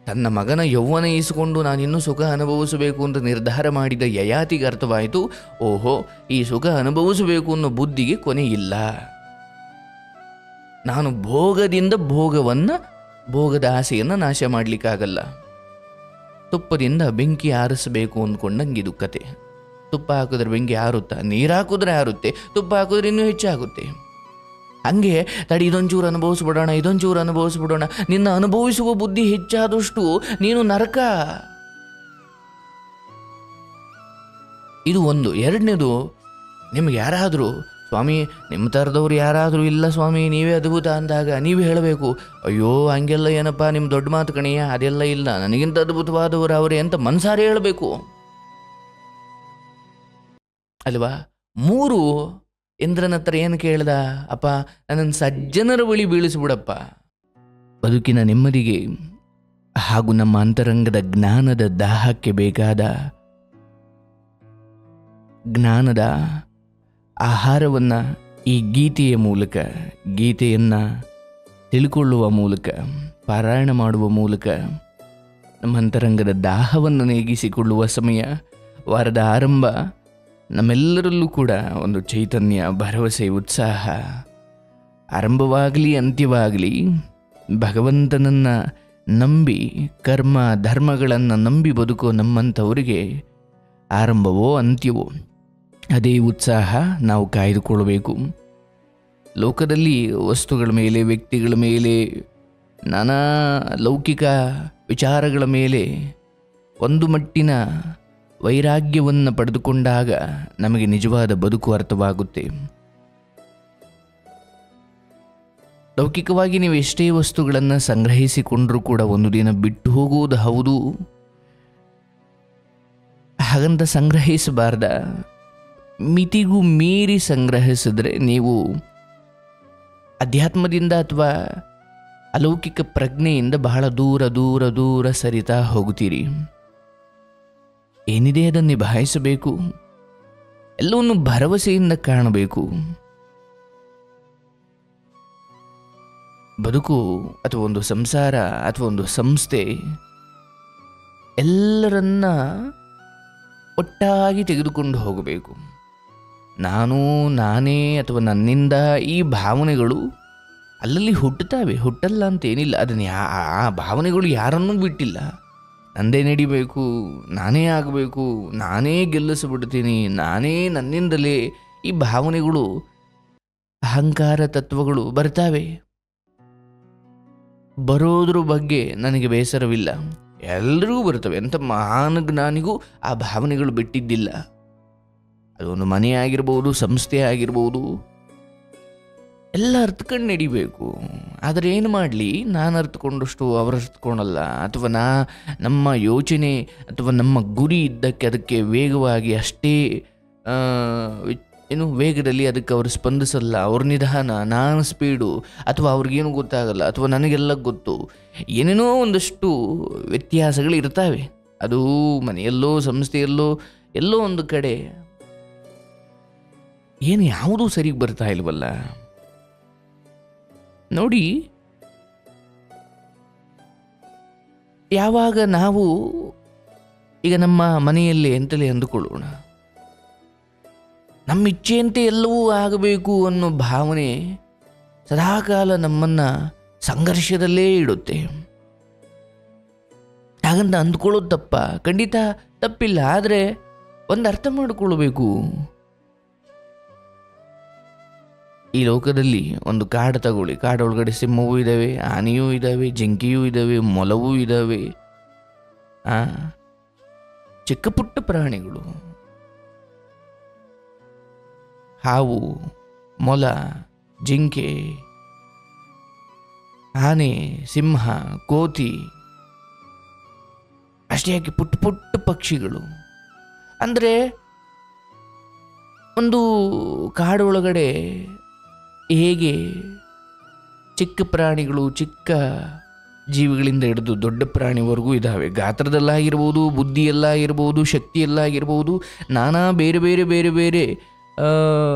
ತನ್ನ ಮಗನ ಯೌವನ ಈಸಿಕೊಂಡು ನಾನಿನ್ನೂ ಸುಖ ಅನುಭವಿಸಬೇಕು ಅಂತ ನಿರ್ಧಾರ ಮಾಡಿದ ಯಯಾತಿಗೆ ಅರ್ಥವಾಯಿತು, ಓಹೋ, ಈ ಸುಖ ಅನುಭವಿಸಬೇಕು ಅನ್ನೋ ಬುದ್ಧಿಗೆ ಕೊನೆ ಇಲ್ಲ. ನಾನು ಭೋಗದಿಂದ ಭೋಗದ ಆಸೆಯನ್ನು ನಾಶ ಮಾಡಲಿಕ್ಕಾಗಲ್ಲ. ತುಪ್ಪದಿಂದ ಬೆಂಕಿ ಆರಿಸಬೇಕು ಅಂದ್ಕೊಂಡಂಗಿದು ಕತೆ. ತುಪ್ಪ ಹಾಕಿದ್ರೆ ಬೆಂಕಿ ಆರುತ್ತಾ? ನೀರು ಹಾಕಿದ್ರೆ ಆರುತ್ತೆ, ತುಪ್ಪ ಹಾಕಿದ್ರೆ ಇನ್ನೂ ಹೆಚ್ಚಾಗುತ್ತೆ. ಹಂಗೆ ತಡಿ, ಇದೊಂಚೂರು ಅನುಭವಿಸ್ಬಿಡೋಣ. ನಿನ್ನ ಅನುಭವಿಸುವ ಬುದ್ಧಿ ಹೆಚ್ಚಾದಷ್ಟು ನೀನು ನರಕ. ಇದು ಒಂದು. ಎರಡನೇದು, ನಿಮ್ಗೆ ಯಾರಾದರೂ ಸ್ವಾಮಿ ನಿಮ್ಮ ಥರದವ್ರು ಯಾರಾದರೂ ಇಲ್ಲ ಸ್ವಾಮಿ ನೀವೇ ಅದ್ಭುತ ಅಂದಾಗ ನೀವೇ ಹೇಳಬೇಕು, ಅಯ್ಯೋ ಹಂಗೆಲ್ಲ ಏನಪ್ಪ ನಿಮ್ಮ ದೊಡ್ಡ ಮಾತು ಕಣಯ್ಯ, ಅದೆಲ್ಲ ಇಲ್ಲ, ನನಗಿಂತ ಅದ್ಭುತವಾದವರು ಅವರೇ ಅಂತ ಮನಸಾರೆ ಹೇಳಬೇಕು ಅಲ್ವಾ. 3, ಇಂದ್ರನ ಹತ್ರ ಏನು ಕೇಳ್ದ? ಅಪ್ಪ ನನ್ನನ್ನು ಸಜ್ಜನರ ಬಳಿ ಬೀಳಿಸ್ಬಿಡಪ್ಪ. ಬದುಕಿನ ನೆಮ್ಮದಿಗೆ ಹಾಗೂ ನಮ್ಮ ಅಂತರಂಗದ ಜ್ಞಾನದ ದಾಹಕ್ಕೆ ಬೇಕಾದ ಜ್ಞಾನದ ಆಹಾರವನ್ನು ಈ ಗೀತೆಯ ಮೂಲಕ, ಗೀತೆಯನ್ನು ತಿಳ್ಕೊಳ್ಳುವ ಮೂಲಕ, ಪಾರಾಯಣ ಮಾಡುವ ಮೂಲಕ ನಮ್ಮ ಅಂತರಂಗದ ದಾಹವನ್ನು ನೀಗಿಸಿಕೊಳ್ಳುವ ಸಮಯ. ವಾರದ ಆರಂಭ. ನಮ್ಮೆಲ್ಲರಲ್ಲೂ ಕೂಡ ಒಂದು ಚೈತನ್ಯ, ಭರವಸೆ, ಉತ್ಸಾಹ ಆರಂಭವಾಗಲಿ ಅಂತ್ಯವಾಗಲಿ ಭಗವಂತನನ್ನು ನಂಬಿ, ಕರ್ಮ ಧರ್ಮಗಳನ್ನು ನಂಬಿ ಬದುಕೋ ನಮ್ಮಂಥವರಿಗೆ ಆರಂಭವೋ ಅಂತ್ಯವೋ ಅದೇ ಉತ್ಸಾಹ ನಾವು ಕಾಯ್ದುಕೊಳ್ಳಬೇಕು. ಲೋಕದಲ್ಲಿ ವಸ್ತುಗಳ ಮೇಲೆ, ವ್ಯಕ್ತಿಗಳ ಮೇಲೆ, ನಾನಾ ಲೌಕಿಕ ವಿಚಾರಗಳ ಮೇಲೆ ಒಂದು ಮಟ್ಟಿನ ವೈರಾಗ್ಯವನ್ನು ಪಡೆದುಕೊಂಡಾಗ ನಮಗೆ ನಿಜವಾದ ಬದುಕು ಅರ್ಥವಾಗುತ್ತೆ. ಲೌಕಿಕವಾಗಿ ನೀವು ಎಷ್ಟೇ ವಸ್ತುಗಳನ್ನು ಸಂಗ್ರಹಿಸಿಕೊಂಡರೂ ಕೂಡ ಒಂದು ದಿನ ಬಿಟ್ಟು ಹೋಗುವುದು ಹೌದು. ಹಾಗಂತ ಸಂಗ್ರಹಿಸಬಾರ್ದ. ಮಿತಿಗೂ ಮೀರಿ ಸಂಗ್ರಹಿಸಿದ್ರೆ ನೀವು ಅಧ್ಯಾತ್ಮದಿಂದ ಅಥವಾ ಅಲೌಕಿಕ ಪ್ರಜ್ಞೆಯಿಂದ ಬಹಳ ದೂರ ದೂರ ದೂರ ಸರಿತಾ ಹೋಗುತ್ತೀರಿ. ಏನಿದೆ ಅದನ್ನು ನಿಭಾಯಿಸಬೇಕು, ಎಲ್ಲವನ್ನು ಭರವಸೆಯಿಂದ ಕಾಣಬೇಕು. ಬದುಕು ಅಥವಾ ಒಂದು ಸಂಸಾರ ಅಥವಾ ಒಂದು ಸಂಸ್ಥೆ ಎಲ್ಲರನ್ನ ಒಟ್ಟಾಗಿ ತೆಗೆದುಕೊಂಡು ಹೋಗಬೇಕು. ನಾನು, ನಾನೇ ಅಥವಾ ನನ್ನಿಂದ ಈ ಭಾವನೆಗಳು ಅಲ್ಲಲ್ಲಿ ಹುಟ್ಟುತ್ತವೆ, ಹುಟ್ಟಲ್ಲ ಅಂತೇನಿಲ್ಲ. ಅದನ್ನು ಆ ಭಾವನೆಗಳು ಯಾರನ್ನೂ ಬಿಟ್ಟಿಲ್ಲ. ನಂದೇ ನಡಿಬೇಕು, ನಾನೇ ಆಗಬೇಕು, ನಾನೇ ಗೆಲ್ಲಿಸಿಬಿಡ್ತೀನಿ, ನಾನೇ ನನ್ನಿಂದಲೇ, ಈ ಭಾವನೆಗಳು, ಅಹಂಕಾರ ತತ್ವಗಳು ಬರ್ತಾವೆ. ಬರೋದ್ರ ಬಗ್ಗೆ ನನಗೆ ಬೇಸರವಿಲ್ಲ. ಎಲ್ಲರಿಗೂ ಬರ್ತವೆ. ಎಂಥ ಮಹಾನ್ ಜ್ಞಾನಿಗೂ ಆ ಭಾವನೆಗಳು ಬಿಟ್ಟಿದ್ದಿಲ್ಲ. ಅದೊಂದು ಮನೆ ಆಗಿರ್ಬೋದು, ಸಂಸ್ಥೆ ಆಗಿರ್ಬೋದು, ಎಲ್ಲ ಅರ್ಥಕೊಂಡು ನಡಿಬೇಕು. ಆದರೆ ಏನು ಮಾಡಲಿ, ನಾನು ಅರ್ಥಕೊಂಡಷ್ಟು ಅವರು ಅರ್ಥಕೊಳ್ಳಲ್ಲ. ಅಥವಾ ನಮ್ಮ ಯೋಚನೆ ಅಥವಾ ನಮ್ಮ ಗುರಿ ಇದ್ದಕ್ಕೆ ಅದಕ್ಕೆ ವೇಗವಾಗಿ ಅಷ್ಟೇ ವೇಗದಲ್ಲಿ ಅದಕ್ಕೆ ಅವರು ಸ್ಪಂದಿಸಲ್ಲ. ಅವ್ರ ನಿಧಾನ, ನಾನು ಸ್ಪೀಡು, ಅಥವಾ ಅವ್ರಿಗೇನು ಗೊತ್ತಾಗಲ್ಲ, ಅಥವಾ ನನಗೆಲ್ಲ ಗೊತ್ತು. ಏನೇನೋ ಒಂದಷ್ಟು ವ್ಯತ್ಯಾಸಗಳು ಇರ್ತವೆ. ಅದು ಮನೆಯಲ್ಲೋ ಸಂಸ್ಥೆಯಲ್ಲೋ ಎಲ್ಲೋ ಒಂದು ಕಡೆ ಏನು ಯಾವುದೂ ಸರಿಗೆ ಬರ್ತಾ ಇಲ್ವಲ್ಲ. ನೋಡಿ, ಯಾವಾಗ ನಾವು ಈಗ ನಮ್ಮ ಮನೆಯಲ್ಲಿ ಎಂತಲೇ ಅಂದುಕೊಳ್ಳೋಣ, ನಮ್ಮ ಇಚ್ಛೆಯಂತೆ ಎಲ್ಲವೂ ಆಗಬೇಕು ಅನ್ನೋ ಭಾವನೆ ಸದಾಕಾಲ ನಮ್ಮನ್ನು ಸಂಘರ್ಷದಲ್ಲೇ ಇಡುತ್ತೆ. ಹಾಗಂತ ಅಂದ್ಕೊಳ್ಳೋದು ತಪ್ಪ? ಖಂಡಿತ ತಪ್ಪಿಲ್ಲ. ಆದರೆ ಒಂದು ಅರ್ಥ ಮಾಡಿಕೊಳ್ಬೇಕು. ಈ ಲೋಕದಲ್ಲಿ ಒಂದು ಕಾಡು ತಗೊಳ್ಳಿ, ಕಾಡೊಳಗಡೆ ಸಿಂಹವೂ ಇದ್ದಾವೆ, ಆನೆಯೂ ಇದ್ದಾವೆ, ಜಿಂಕೆಯೂ ಇದ್ದಾವೆ, ಮೊಲವೂ ಇದ್ದಾವೆ, ಚಿಕ್ಕ ಪುಟ್ಟ ಪ್ರಾಣಿಗಳು, ಹಾವು, ಮೊಲ, ಜಿಂಕೆ, ಆನೆ, ಸಿಂಹ, ಕೋತಿ, ಅಷ್ಟೇ ಯಾಕೆ ಪುಟ್ಟ ಪುಟ್ಟ ಪಕ್ಷಿಗಳು. ಅಂದರೆ ಒಂದು ಕಾಡೊಳಗಡೆ ಹೇಗೆ ಚಿಕ್ಕ ಪ್ರಾಣಿಗಳು, ಚಿಕ್ಕ ಜೀವಿಗಳಿಂದ ಹಿಡಿದು ದೊಡ್ಡ ಪ್ರಾಣಿವರೆಗೂ ಇದ್ದಾವೆ. ಗಾತ್ರದಲ್ಲಾಗಿರ್ಬೋದು, ಬುದ್ಧಿಯಲ್ಲಾಗಿರ್ಬೋದು, ಶಕ್ತಿಯಲ್ಲಾಗಿರ್ಬೋದು, ನಾನಾ ಬೇರೆ ಬೇರೆ ಬೇರೆ ಬೇರೆ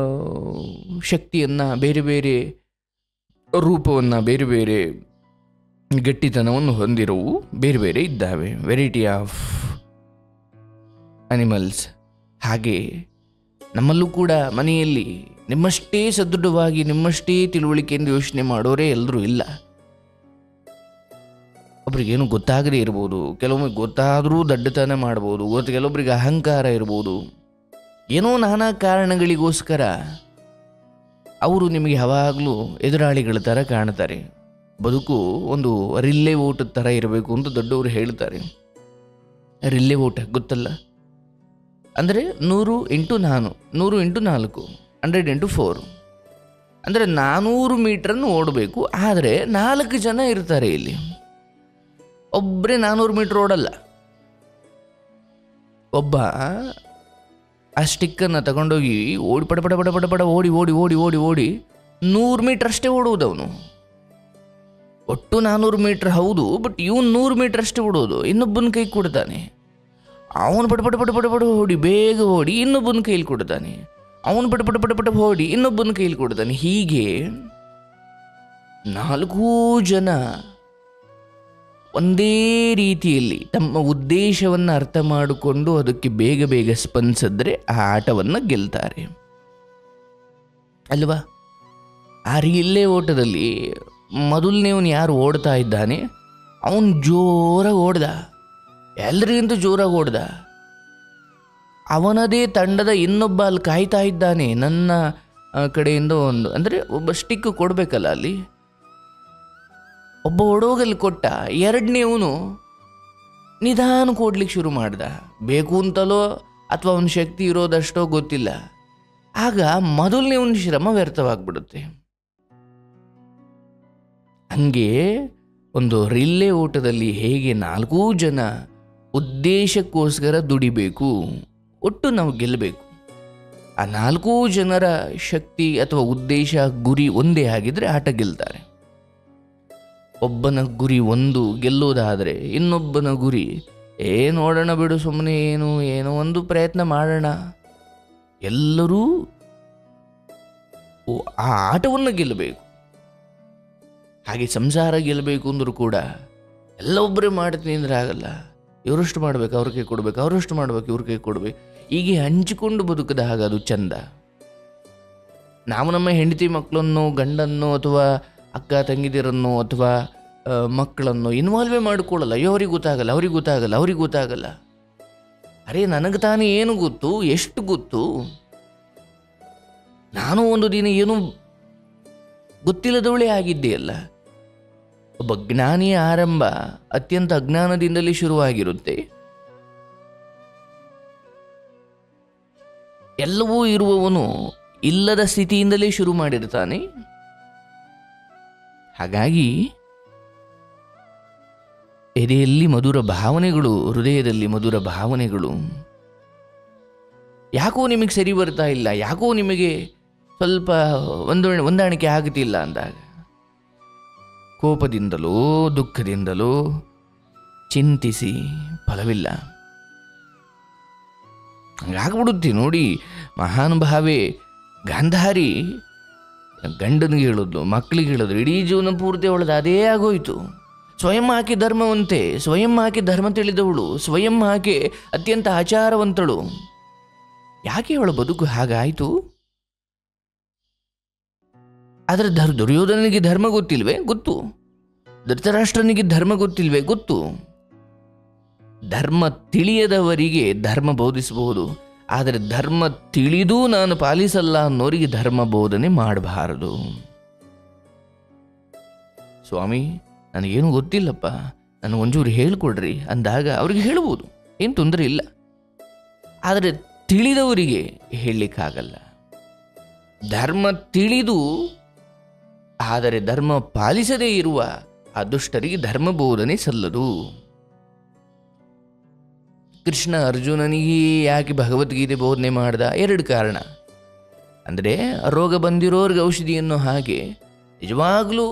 ಶಕ್ತಿಯನ್ನು, ಬೇರೆ ಬೇರೆ ರೂಪವನ್ನು, ಬೇರೆ ಬೇರೆ ಗಟ್ಟಿತನವನ್ನು ಹೊಂದಿರುವು ಬೇರೆ ಬೇರೆ ಇದ್ದಾವೆ, ವೆರೈಟಿ ಆಫ್ ಅನಿಮಲ್ಸ್. ಹಾಗೆ ನಮ್ಮಲ್ಲೂ ಕೂಡ ಮನೆಯಲ್ಲಿ ನಿಮ್ಮಷ್ಟೇ ಸದೃಢವಾಗಿ ನಿಮ್ಮಷ್ಟೇ ತಿಳುವಳಿಕೆಯಿಂದ ಯೋಚನೆ ಮಾಡೋರೇ ಎಲ್ಲರೂ ಇಲ್ಲ. ಒಬ್ರಿಗೇನು ಗೊತ್ತಾಗದೇ ಇರ್ಬೋದು, ಕೆಲವೊಮ್ಮೆ ಗೊತ್ತಾದರೂ ದಡ್ಡತನ ಮಾಡ್ಬೋದು, ಕೆಲವೊಬ್ರಿಗೆ ಅಹಂಕಾರ ಇರ್ಬೋದು. ಏನೋ ನಾನಾ ಕಾರಣಗಳಿಗೋಸ್ಕರ ಅವರು ನಿಮಗೆ ಯಾವಾಗಲೂ ಎದುರಾಳಿಗಳ ಥರ ಕಾಣ್ತಾರೆ. ಬದುಕು ಒಂದು ರಿಲ್ಲೇ ಓಟದ ಥರ ಇರಬೇಕು ಅಂತ ದೊಡ್ಡವರು ಹೇಳ್ತಾರೆ. ರಿಲ್ಲೇ ಓಟ ಗೊತ್ತಲ್ಲ, ಅಂದರೆ 100 × 4, 100 × 4, 100 × 4, ಅಂದರೆ 400 ಮೀಟ್ರನ್ನು ಓಡಬೇಕು. ಆದರೆ 4 ಜನ ಇರ್ತಾರೆ ಇಲ್ಲಿ. ಒಬ್ಬರೇ 400 ಮೀಟ್ರ್ ಓಡಲ್ಲ. ಒಬ್ಬ ಆ ಸ್ಟಿಕ್ಕನ್ನು ತಗೊಂಡೋಗಿ ಓಡಿ ಪಡ ಪಡ ಪಡ ಪಡ ಪಡ ಓಡಿ ಓಡಿ ಓಡಿ ಓಡಿ ಓಡಿ 100 ಮೀಟ್ರ್ ಅಷ್ಟೇ ಓಡುವುದವನು. ಒಟ್ಟು 400 ಮೀಟ್ರ್ ಹೌದು, ಬಟ್ ಇವನು 100 ಮೀಟ್ರ್ ಅಷ್ಟೇ ಓಡೋದು. ಇನ್ನೊಬ್ಬನ ಕೈ ಕೊಡ್ತಾನೆ. ಅವನು ಪಟ ಪಟ ಪಟ ಪಟ ಪಟ ಓಡಿ ಬೇಗ ಓಡಿ ಇನ್ನೊಬ್ಬನ ಕೈಲಿ ಕೊಡ್ತಾನೆ. ಅವನು ಪಟ ಪಟ ಪಟ ಪಟ ಓಡಿ ಇನ್ನೊಬ್ಬನ ಕೈಲಿ ಕೊಡ್ತಾನೆ. ಹೀಗೆ 4 ಜನ ಒಂದೇ ರೀತಿಯಲ್ಲಿ ತಮ್ಮ ಉದ್ದೇಶವನ್ನು ಅರ್ಥ ಮಾಡಿಕೊಂಡು ಅದಕ್ಕೆ ಬೇಗ ಬೇಗ ಸ್ಪಂದಿಸಿದ್ರೆ ಆ ಆಟವನ್ನು ಗೆಲ್ತಾರೆ ಅಲ್ವಾ? ಆ ರಿಲೇ ಓಟದಲ್ಲಿ ಮೊದಲನೇವನು ಯಾರು ಓಡ್ತಾ ಇದ್ದಾನೆ ಅವನು ಜೋರಾಗಿ ಓಡ್ದ, ಎಲ್ಲರಿಗಿಂತ ಜೋರಾಗಿ ಓಡ್ದ. ಅವನದೇ ತಂಡದ ಇನ್ನೊಬ್ಬ ಅಲ್ಲಿ ಕಾಯ್ತಾ ಇದ್ದಾನೆ. ನನ್ನ ಕಡೆಯಿಂದ ಒಂದು ಅಂದರೆ ಒಬ್ಬ ಸ್ಟಿಕ್ ಕೊಡಬೇಕಲ್ಲ, ಅಲ್ಲಿ ಒಬ್ಬ ಓಡೋಗಲ್ಲಿ ಕೊಟ್ಟ. ಎರಡನೇವನು ನಿಧಾನ ಕೊಡ್ಲಿಕ್ಕೆ ಶುರು ಮಾಡ್ದ. ಬೇಕು ಅಂತಲೋ ಅಥವಾ ಅವನ ಶಕ್ತಿ ಇರೋದಷ್ಟೋ ಗೊತ್ತಿಲ್ಲ. ಆಗ ಮೊದಲನೇವನ ಶ್ರಮ ವ್ಯರ್ಥವಾಗ್ಬಿಡುತ್ತೆ. ಹಂಗೆ ಒಂದು ರಿಲ್ಲೇ ಓಟದಲ್ಲಿ ಹೇಗೆ 4 ಜನ ಉದ್ದೇಶಕ್ಕೋಸ್ಕರ ದುಡಿಬೇಕು, ಒಟ್ಟು ನಾವು ಗೆಲ್ಲಬೇಕು. ಆ 4 ಜನರ ಶಕ್ತಿ ಅಥವಾ ಉದ್ದೇಶ ಗುರಿ ಒಂದೇ ಆಗಿದ್ರೆ ಆಟ ಗೆಲ್ತಾರೆ. ಒಬ್ಬನ ಗುರಿ ಒಂದು ಗೆಲ್ಲೋದಾದರೆ ಇನ್ನೊಬ್ಬನ ಗುರಿ ನೋಡೋಣ ಬಿಡು, ಸುಮ್ಮನೆ ಏನೋ ಒಂದು ಪ್ರಯತ್ನ ಮಾಡೋಣ. ಎಲ್ಲರೂ ಆ ಆಟವನ್ನು ಗೆಲ್ಲಬೇಕು. ಹಾಗೆ ಸಂಸಾರ ಗೆಲ್ಲಬೇಕು ಅಂದರೂ ಕೂಡ ಎಲ್ಲ ಒಬ್ಬರೇ ಮಾಡ್ತೀನಿ ಅಂದರೆ ಆಗಲ್ಲ. ಇವರಷ್ಟು ಮಾಡಬೇಕು, ಅವ್ರ ಕೈ ಕೊಡಬೇಕು, ಅವರಷ್ಟು ಮಾಡಬೇಕು, ಇವ್ರ ಕೈ ಕೊಡಬೇಕು. ಹೀಗೆ ಹಂಚಿಕೊಂಡು ಬದುಕದ ಹಾಗೆ ಅದು ಚಂದ. ನಾವು ನಮ್ಮ ಹೆಂಡತಿ ಮಕ್ಕಳನ್ನು, ಗಂಡನ್ನು ಅಥವಾ ಅಕ್ಕ ತಂಗಿದಿರನ್ನು ಅಥವಾ ಮಕ್ಕಳನ್ನು ಇನ್ವಾಲ್ವೇ ಮಾಡಿಕೊಳ್ಳಲ್ಲ. ಅಯ್ಯೋ ಅವ್ರಿಗೆ ಗೊತ್ತಾಗಲ್ಲ, ಅವ್ರಿಗೆ ಗೊತ್ತಾಗಲ್ಲ, ಅವ್ರಿಗೆ ಗೊತ್ತಾಗಲ್ಲ. ಅರೆ ನನಗೆ ತಾನೇ ಏನು ಗೊತ್ತು, ಎಷ್ಟು ಗೊತ್ತು? ನಾನು ಒಂದು ದಿನ ಏನು ಗೊತ್ತಿಲ್ಲದವಳೇ ಆಗಿದ್ದೆಯಲ್ಲ. ಒಬ್ಬ ಜ್ಞಾನಿಯ ಆರಂಭ ಅತ್ಯಂತ ಅಜ್ಞಾನದಿಂದಲೇ ಶುರುವಾಗಿರುತ್ತೆ. ಎಲ್ಲವೂ ಇರುವವನು ಇಲ್ಲದ ಸ್ಥಿತಿಯಿಂದಲೇ ಶುರು ಮಾಡಿರ್ತಾನೆ. ಹಾಗಾಗಿ ಎದೆಯಲ್ಲಿ ಮಧುರ ಭಾವನೆಗಳು, ಹೃದಯದಲ್ಲಿ ಮಧುರ ಭಾವನೆಗಳು. ಯಾಕೋ ನಿಮಗೆ ಸರಿ ಬರ್ತಾ ಇಲ್ಲ, ಯಾಕೋ ನಿಮಗೆ ಸ್ವಲ್ಪ ಹೊಂದಾಣಿಕೆ ಆಗುತ್ತಿಲ್ಲ ಅಂದಾಗ ಕೋಪದಿಂದಲೋ ದುಃಖದಿಂದಲೋ ಚಿಂತಿಸಿ ಫಲವಿಲ್ಲ. ಹಂಗಾಗ್ಬಿಡುತ್ತೆ ನೋಡಿ. ಮಹಾನುಭಾವೆ ಗಾಂಧಾರಿ ಗಂಡನಿಗೆ ಹೇಳಿದ್ಲು, ಮಕ್ಕಳಿಗೆ ಹೇಳಿದ್ರು, ಇಡೀ ಜೀವನ ಪೂರ್ತಿ ಅವಳದು ಅದೇ ಆಗೋಯ್ತು. ಸ್ವಯಂ ಆಕೆ ಧರ್ಮವಂತೆ, ಸ್ವಯಂ ಆಕೆ ಧರ್ಮ ತಿಳಿದವಳು, ಸ್ವಯಂ ಆಕೆ ಅತ್ಯಂತ ಆಚಾರವಂತಳು. ಯಾಕೆ ಅವಳ ಬದುಕು ಹಾಗಾಯಿತು? ಆದರೆ ದುರ್ಯೋಧನನಿಗೆ ಧರ್ಮ ಗೊತ್ತಿಲ್ವೇ? ಗೊತ್ತು. ಧೃತರಾಷ್ಟ್ರನಿಗೆ ಧರ್ಮ ಗೊತ್ತಿಲ್ವೇ? ಗೊತ್ತು. ಧರ್ಮ ತಿಳಿಯದವರಿಗೆ ಧರ್ಮ ಬೋಧಿಸಬಹುದು, ಆದರೆ ಧರ್ಮ ತಿಳಿದೂ ನಾನು ಪಾಲಿಸಲ್ಲ ಅನ್ನೋರಿಗೆ ಧರ್ಮ ಬೋಧನೆ ಮಾಡಬಾರದು. ಸ್ವಾಮಿ ನನಗೇನು ಗೊತ್ತಿಲ್ಲಪ್ಪ, ನನಗೊಂಚೂರು ಹೇಳ್ಕೊಡ್ರಿ ಅಂದಾಗ ಅವ್ರಿಗೆ ಹೇಳ್ಬೋದು, ಏನು ತೊಂದರೆ ಇಲ್ಲ. ಆದರೆ ತಿಳಿದವರಿಗೆ ಹೇಳಲಿಕ್ಕಾಗಲ್ಲ. ಧರ್ಮ ತಿಳಿದು ಆದರೆ ಧರ್ಮ ಪಾಲಿಸದೇ ಇರುವ ಆ ದುಷ್ಟರಿಗೆ ಧರ್ಮ ಬೋಧನೆ ಸಲ್ಲದು. ಕೃಷ್ಣ ಅರ್ಜುನನಿಗೆ ಯಾಕೆ ಭಗವದ್ಗೀತೆ ಬೋಧನೆ ಮಾಡ್ದ? 2 ಕಾರಣ. ಅಂದರೆ ರೋಗ ಬಂದಿರೋರ್ಗೆ ಔಷಧಿಯನ್ನು ಹಾಗೆ ನಿಜವಾಗಲೂ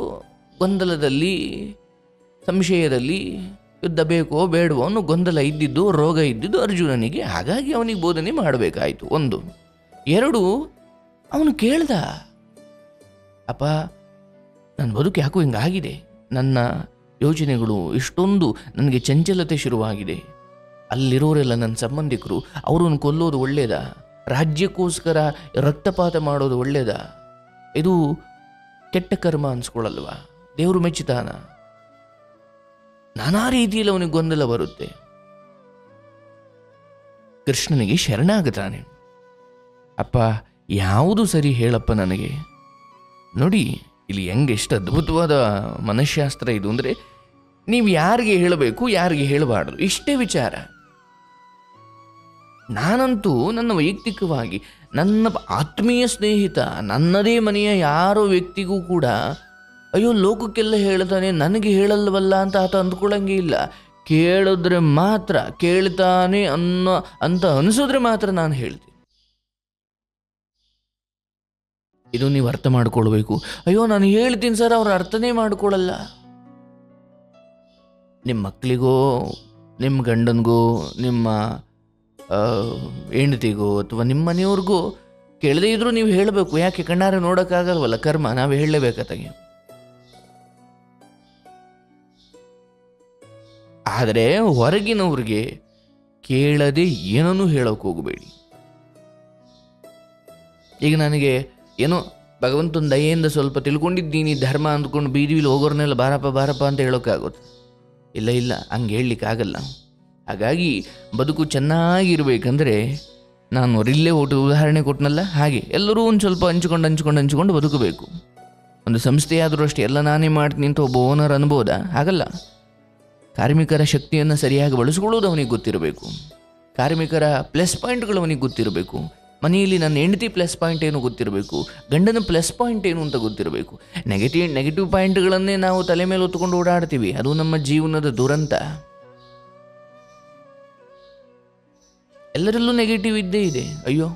ಗೊಂದಲದಲ್ಲಿ, ಸಂಶಯದಲ್ಲಿ ಯುದ್ಧ ಬೇಕೋ ಬೇಡವೋ ಅನ್ನೋ ಗೊಂದಲ ಇದ್ದಿದ್ದು, ರೋಗ ಇದ್ದಿದ್ದು ಅರ್ಜುನನಿಗೆ. ಹಾಗಾಗಿ ಅವನಿಗೆ ಬೋಧನೆ ಮಾಡಬೇಕಾಯಿತು 1. 2, ಅವನು ಕೇಳ್ದ, ಅಪ್ಪ ನನ್ನ ಬದುಕು ಯಾಕೋ ಹಿಂಗಾಗಿದೆ, ನನ್ನ ಯೋಚನೆಗಳು, ಇಷ್ಟೊಂದು ನನಗೆ ಚಂಚಲತೆ ಶುರುವಾಗಿದೆ. ಅಲ್ಲಿರೋರೆಲ್ಲ ನನ್ನ ಸಂಬಂಧಿಕರು, ಅವರನ್ನು ಕೊಲ್ಲೋದು ಒಳ್ಳೆಯದಾ? ರಾಜ್ಯಕ್ಕೋಸ್ಕರ ರಕ್ತಪಾತ ಮಾಡೋದು ಒಳ್ಳೆಯದಾ? ಇದು ಕೆಟ್ಟ ಕರ್ಮ ಅನ್ಸ್ಕೊಳ್ಳಲ್ವಾ? ದೇವರು ಮೆಚ್ಚುತ್ತಾನ? ನಾನಾ ರೀತಿಯಲ್ಲಿ ಅವನಿಗೆ ಗೊಂದಲ ಬರುತ್ತೆ. ಕೃಷ್ಣನಿಗೆ ಶರಣಾಗುತ್ತಾನೆ. ಅಪ್ಪ, ಯಾವುದು ಸರಿ ಹೇಳಪ್ಪ ನನಗೆ. ನೋಡಿ ಇಲ್ಲಿ ಎಷ್ಟು ಅದ್ಭುತವಾದ ಮನಃಶಾಸ್ತ್ರ ಇದು ಅಂದರೆ, ನೀವು ಯಾರಿಗೆ ಹೇಳಬೇಕು, ಯಾರಿಗೆ ಹೇಳಬಾರ್ದು, ಇಷ್ಟೇ ವಿಚಾರ. ನಾನಂತೂ ನನ್ನ ವೈಯಕ್ತಿಕವಾಗಿ ನನ್ನ ಆತ್ಮೀಯ ಸ್ನೇಹಿತ, ನನ್ನದೇ ಮನೆಯ ಯಾರೋ ವ್ಯಕ್ತಿಗೂ ಕೂಡ ಅಯ್ಯೋ ಲೋಕಕ್ಕೆಲ್ಲ ಹೇಳ್ತಾನೆ ನನಗೆ ಹೇಳಲ್ವಲ್ಲ ಅಂತ ಆತ ಅಂದ್ಕೊಳ್ಳಂಗೆ ಇಲ್ಲ. ಕೇಳಿದ್ರೆ ಮಾತ್ರ, ಕೇಳ್ತಾನೆ ಅಂತ ಅನಿಸಿದ್ರೆ ಮಾತ್ರ ನಾನು ಹೇಳ್ತೀನಿ. ಇದು ನೀವು ಅರ್ಥ ಮಾಡ್ಕೊಳ್ಬೇಕು. ಅಯ್ಯೋ ನಾನು ಹೇಳ್ತೀನಿ ಸರ್, ಅವ್ರು ಅರ್ಥನೇ ಮಾಡ್ಕೊಳ್ಳಲ್ಲ. ನಿಮ್ಮ ಮಕ್ಕಳಿಗೋ, ನಿಮ್ಮ ಗಂಡನಿಗೋ, ನಿಮ್ಮ ಹೆಂಡತಿಗೋ ಅಥವಾ ನಿಮ್ಮ ಮನೆಯವ್ರಿಗೂ ಕೇಳದೇ ಇದ್ರೂ ನೀವು ಹೇಳಬೇಕು. ಯಾಕೆ? ಕಣ್ಣಾರೆ ನೋಡೋಕ್ಕಾಗಲ್ವಲ್ಲ, ಕರ್ಮ, ನಾವು ಹೇಳಲೇಬೇಕಾತಾಗೆ. ಆದರೆ ಹೊರಗಿನವ್ರಿಗೆ ಕೇಳದೆ ಏನನ್ನೂ ಹೇಳೋಕೆ ಹೋಗಬೇಡಿ. ಈಗ ನನಗೆ ಏನೋ ಭಗವಂತನ ದಯೆಯಿಂದ ಸ್ವಲ್ಪ ತಿಳ್ಕೊಂಡಿದ್ದೀನಿ ಧರ್ಮ ಅಂದ್ಕೊಂಡು ಬೀದಿಲಿ ಹೋಗೋರ್ನೆಲ್ಲ ಬಾರಪ್ಪ ಅಂತ ಹೇಳೋಕ್ಕಾಗುತ್ತೆ? ಇಲ್ಲ, ಹಂಗೆ ಹೇಳಲಿಕ್ಕಾಗಲ್ಲ. ಹಾಗಾಗಿ ಬದುಕು ಚೆನ್ನಾಗಿರ್ಬೇಕಂದ್ರೆ, ನಾನು ಅವರಿಲ್ಲೇ ಉದಾಹರಣೆ ಕೊಟ್ಟನಲ್ಲ, ಹಾಗೆ ಎಲ್ಲರೂ ಒಂದು ಸ್ವಲ್ಪ ಹಂಚ್ಕೊಂಡು ಬದುಕಬೇಕು. ಒಂದು ಸಂಸ್ಥೆಯಾದರೂ ಅಷ್ಟೇ ಎಲ್ಲ ನಾನೇ ಮಾಡ್ತೀನಿ ಅಂತ ಒಬ್ಬ ಓನರ್ ಅನ್ಬೋದಾ? ಹಾಗಲ್ಲ. ಕಾರ್ಮಿಕರ ಶಕ್ತಿಯನ್ನು ಸರಿಯಾಗಿ ಬಳಸ್ಕೊಳ್ಳೋದು ಅವನಿಗೆ ಗೊತ್ತಿರಬೇಕು. ಕಾರ್ಮಿಕರ ಪ್ಲಸ್ ಪಾಯಿಂಟ್ಗಳು ಅವನಿಗೆ ಗೊತ್ತಿರಬೇಕು. ಮನೆಯಲ್ಲಿ ನನ್ನ ಹೆಂಡತಿ ಪ್ಲಸ್ ಪಾಯಿಂಟ್ ಏನು ಗೊತ್ತಿರಬೇಕು, ಗಂಡನ ಪ್ಲಸ್ ಪಾಯಿಂಟ್ ಏನು ಅಂತ ಗೊತ್ತಿರಬೇಕು. ನೆಗೆಟಿವ್ ಪಾಯಿಂಟ್ಗಳನ್ನೇ ನಾವು ತಲೆ ಮೇಲೆ ಹೊತ್ಕೊಂಡು ಓಡಾಡ್ತೀವಿ. ಅದು ನಮ್ಮ ಜೀವನದ ದುರಂತ. ಎಲ್ಲರಲ್ಲೂ ನೆಗೆಟಿವ್ ಇದ್ದೇ ಇದೆ, ಅಯ್ಯೋ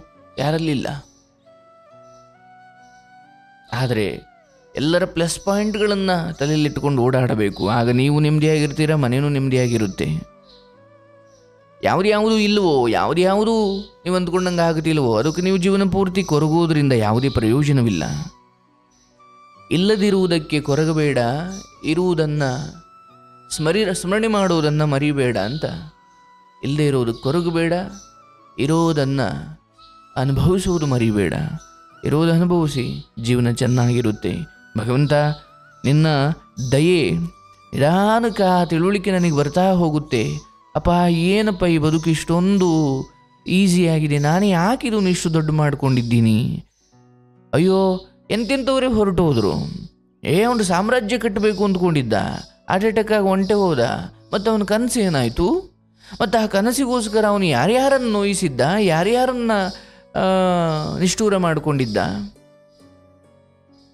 ಯಾರಲ್ಲಿಲ್ಲ. ಆದರೆ ಎಲ್ಲರ ಪ್ಲಸ್ ಪಾಯಿಂಟ್ಗಳನ್ನು ತಲೆಯಲ್ಲಿಟ್ಟುಕೊಂಡು ಓಡಾಡಬೇಕು. ಆಗ ನೀವು ನೆಮ್ಮದಿಯಾಗಿರ್ತೀರ, ಮನೇನೂ ನೆಮ್ಮದಿಯಾಗಿರುತ್ತೆ. ಯಾವ್ದು ಇಲ್ಲವೋ, ಯಾವುದು ನೀವು ಅಂದ್ಕೊಂಡಂಗೆ ಆಗುತ್ತಿಲ್ವೋ, ಅದಕ್ಕೆ ನೀವು ಜೀವನ ಪೂರ್ತಿ ಕೊರಗೋದ್ರಿಂದ ಯಾವುದೇ ಪ್ರಯೋಜನವಿಲ್ಲ. ಇಲ್ಲದಿರುವುದಕ್ಕೆ ಕೊರಗಬೇಡ, ಇರುವುದನ್ನು ಸ್ಮರಣೆ ಮಾಡುವುದನ್ನು ಮರಿಬೇಡ ಅಂತ. ಇಲ್ಲದೇ ಇರೋದಕ್ಕೆ ಕೊರಗಬೇಡ, ಇರೋದನ್ನು ಅನುಭವಿಸುವುದು ಮರಿಬೇಡ. ಇರೋದು ಅನುಭವಿಸಿ, ಜೀವನ ಚೆನ್ನಾಗಿರುತ್ತೆ. ಭಗವಂತ ನಿನ್ನ ದಯೆ ನಿಧಾನಕ ತಿಳುವಳಿಕೆ ನನಗೆ ಬರ್ತಾ ಹೋಗುತ್ತೆ. ಅಪ್ಪ, ಏನಪ್ಪ ಈ ಬದುಕು ಇಷ್ಟೊಂದು ಈಸಿಯಾಗಿದೆ, ನಾನೇ ಯಾಕೆ ಇದನ್ನು ಇಷ್ಟು ದೊಡ್ಡ ಮಾಡ್ಕೊಂಡಿದ್ದೀನಿ. ಅಯ್ಯೋ ಎಂತೆಂಥವರೇ ಹೊರಟು ಹೋದರು. ಒಂದು ಸಾಮ್ರಾಜ್ಯ ಕಟ್ಟಬೇಕು ಅಂದ್ಕೊಂಡಿದ್ದ, ಹಾರ್ಟ್ ಅಟ್ಯಾಕ್ ಆಗಿ ಹೊಂಟೆ ಹೋದ. ಮತ್ತು ಅವನ ಕನಸು ಏನಾಯಿತು? ಮತ್ತು ಆ ಕನಸಿಗೋಸ್ಕರ ಅವನು ಯಾರ್ಯಾರನ್ನು ನೋಯಿಸಿದ್ದ, ಯಾರ್ಯಾರನ್ನ ನಿಷ್ಠೂರ ಮಾಡಿಕೊಂಡಿದ್ದ.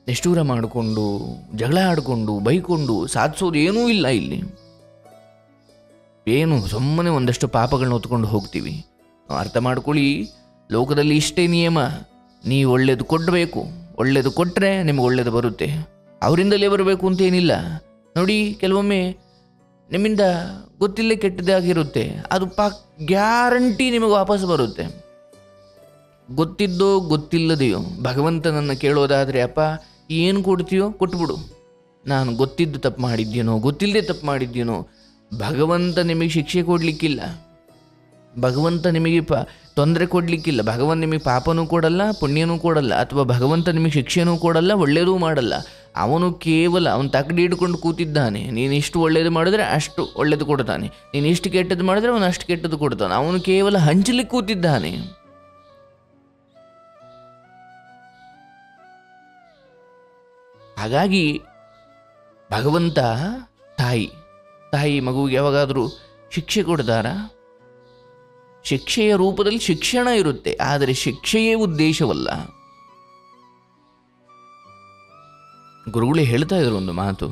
ನಿಷ್ಠೂರ ಮಾಡಿಕೊಂಡು, ಜಗಳ ಆಡಿಕೊಂಡು, ಬೈಕೊಂಡು ಸಾಧಿಸೋದು ಏನೂ ಇಲ್ಲ ಇಲ್ಲಿ. ಏನು ಸುಮ್ಮನೆ ಒಂದಷ್ಟು ಪಾಪಗಳನ್ನ ಹೊತ್ಕೊಂಡು ಹೋಗ್ತೀವಿ. ಅರ್ಥ ಮಾಡ್ಕೊಳ್ಳಿ, ಲೋಕದಲ್ಲಿ ಇಷ್ಟೇ ನಿಯಮ. ನೀವು ಒಳ್ಳೇದು ಕೊಡಬೇಕು, ಒಳ್ಳೇದು ಕೊಟ್ಟರೆ ನಿಮಗೆ ಒಳ್ಳೇದು ಬರುತ್ತೆ. ಅವರಿಂದಲೇ ಬರಬೇಕು ಅಂತೇನಿಲ್ಲ. ನೋಡಿ, ಕೆಲವೊಮ್ಮೆ ನಿಮ್ಮಿಂದ ಗೊತ್ತಿಲ್ಲೇ ಕೆಟ್ಟದಾಗಿರುತ್ತೆ, ಅದು ಗ್ಯಾರಂಟಿ ನಿಮಗೆ ವಾಪಸ್ ಬರುತ್ತೆ. ಗೊತ್ತಿದ್ದೋ ಗೊತ್ತಿಲ್ಲದೆಯೋ ಭಗವಂತನನ್ನು ಕೇಳೋದಾದರೆ, ಅಪ್ಪ ಏನು ಕೊಡ್ತೀಯೋ ಕೊಟ್ಬಿಡು. ನಾನು ಗೊತ್ತಿದ್ದು ತಪ್ಪು ಮಾಡಿದ್ದೀನೋ, ಗೊತ್ತಿಲ್ಲದೆ ತಪ್ಪು ಮಾಡಿದ್ದೀನೋ, ಭಗವಂತ ನಿಮಗೆ ಶಿಕ್ಷೆ ಕೊಡಲಿಕ್ಕಿಲ್ಲ. ಭಗವಂತ ನಿಮಗೆ ತೊಂದರೆ ಕೊಡಲಿಕ್ಕಿಲ್ಲ. ಭಗವಂತ ನಿಮಗೆ ಪಾಪನೂ ಕೊಡಲ್ಲ, ಪುಣ್ಯನೂ ಕೊಡಲ್ಲ, ಅಥವಾ ಭಗವಂತ ನಿಮಗೆ ಶಿಕ್ಷೆನೂ ಕೊಡಲ್ಲ, ಒಳ್ಳೆಯದೂ ಮಾಡಲ್ಲ. ಅವನು ಕೇವಲ ಅವನು ತಕಡಿ ಹಿಡ್ಕೊಂಡು ಕೂತಿದ್ದಾನೆ. ನೀನು ಇಷ್ಟು ಒಳ್ಳೇದು ಮಾಡಿದ್ರೆ ಅಷ್ಟು ಒಳ್ಳೇದು ಕೊಡ್ತಾನೆ, ನೀನು ಇಷ್ಟು ಕೆಟ್ಟದ್ದು ಮಾಡಿದ್ರೆ ಅವನು ಅಷ್ಟು ಕೆಟ್ಟದ್ದು ಕೊಡ್ತಾನೆ. ಅವನು ಕೇವಲ ಹಂಚಲಿಕ್ಕೆ ಕೂತಿದ್ದಾನೆ. ಹಾಗಾಗಿ ಭಗವಂತ ತಾಯಿ ಮಗುವಿಗೆ ಯಾವಾಗಾದರೂ ಶಿಕ್ಷೆ ಕೊಡ್ತಾರಾ? ಶಿಕ್ಷೆಯ ರೂಪದಲ್ಲಿ ಶಿಕ್ಷಣ ಇರುತ್ತೆ, ಆದರೆ ಶಿಕ್ಷೆಯೇ ಉದ್ದೇಶವಲ್ಲ. ಗುರುಗಳೇ ಹೇಳ್ತಾ ಇದ್ರು ಒಂದು ಮಾತು.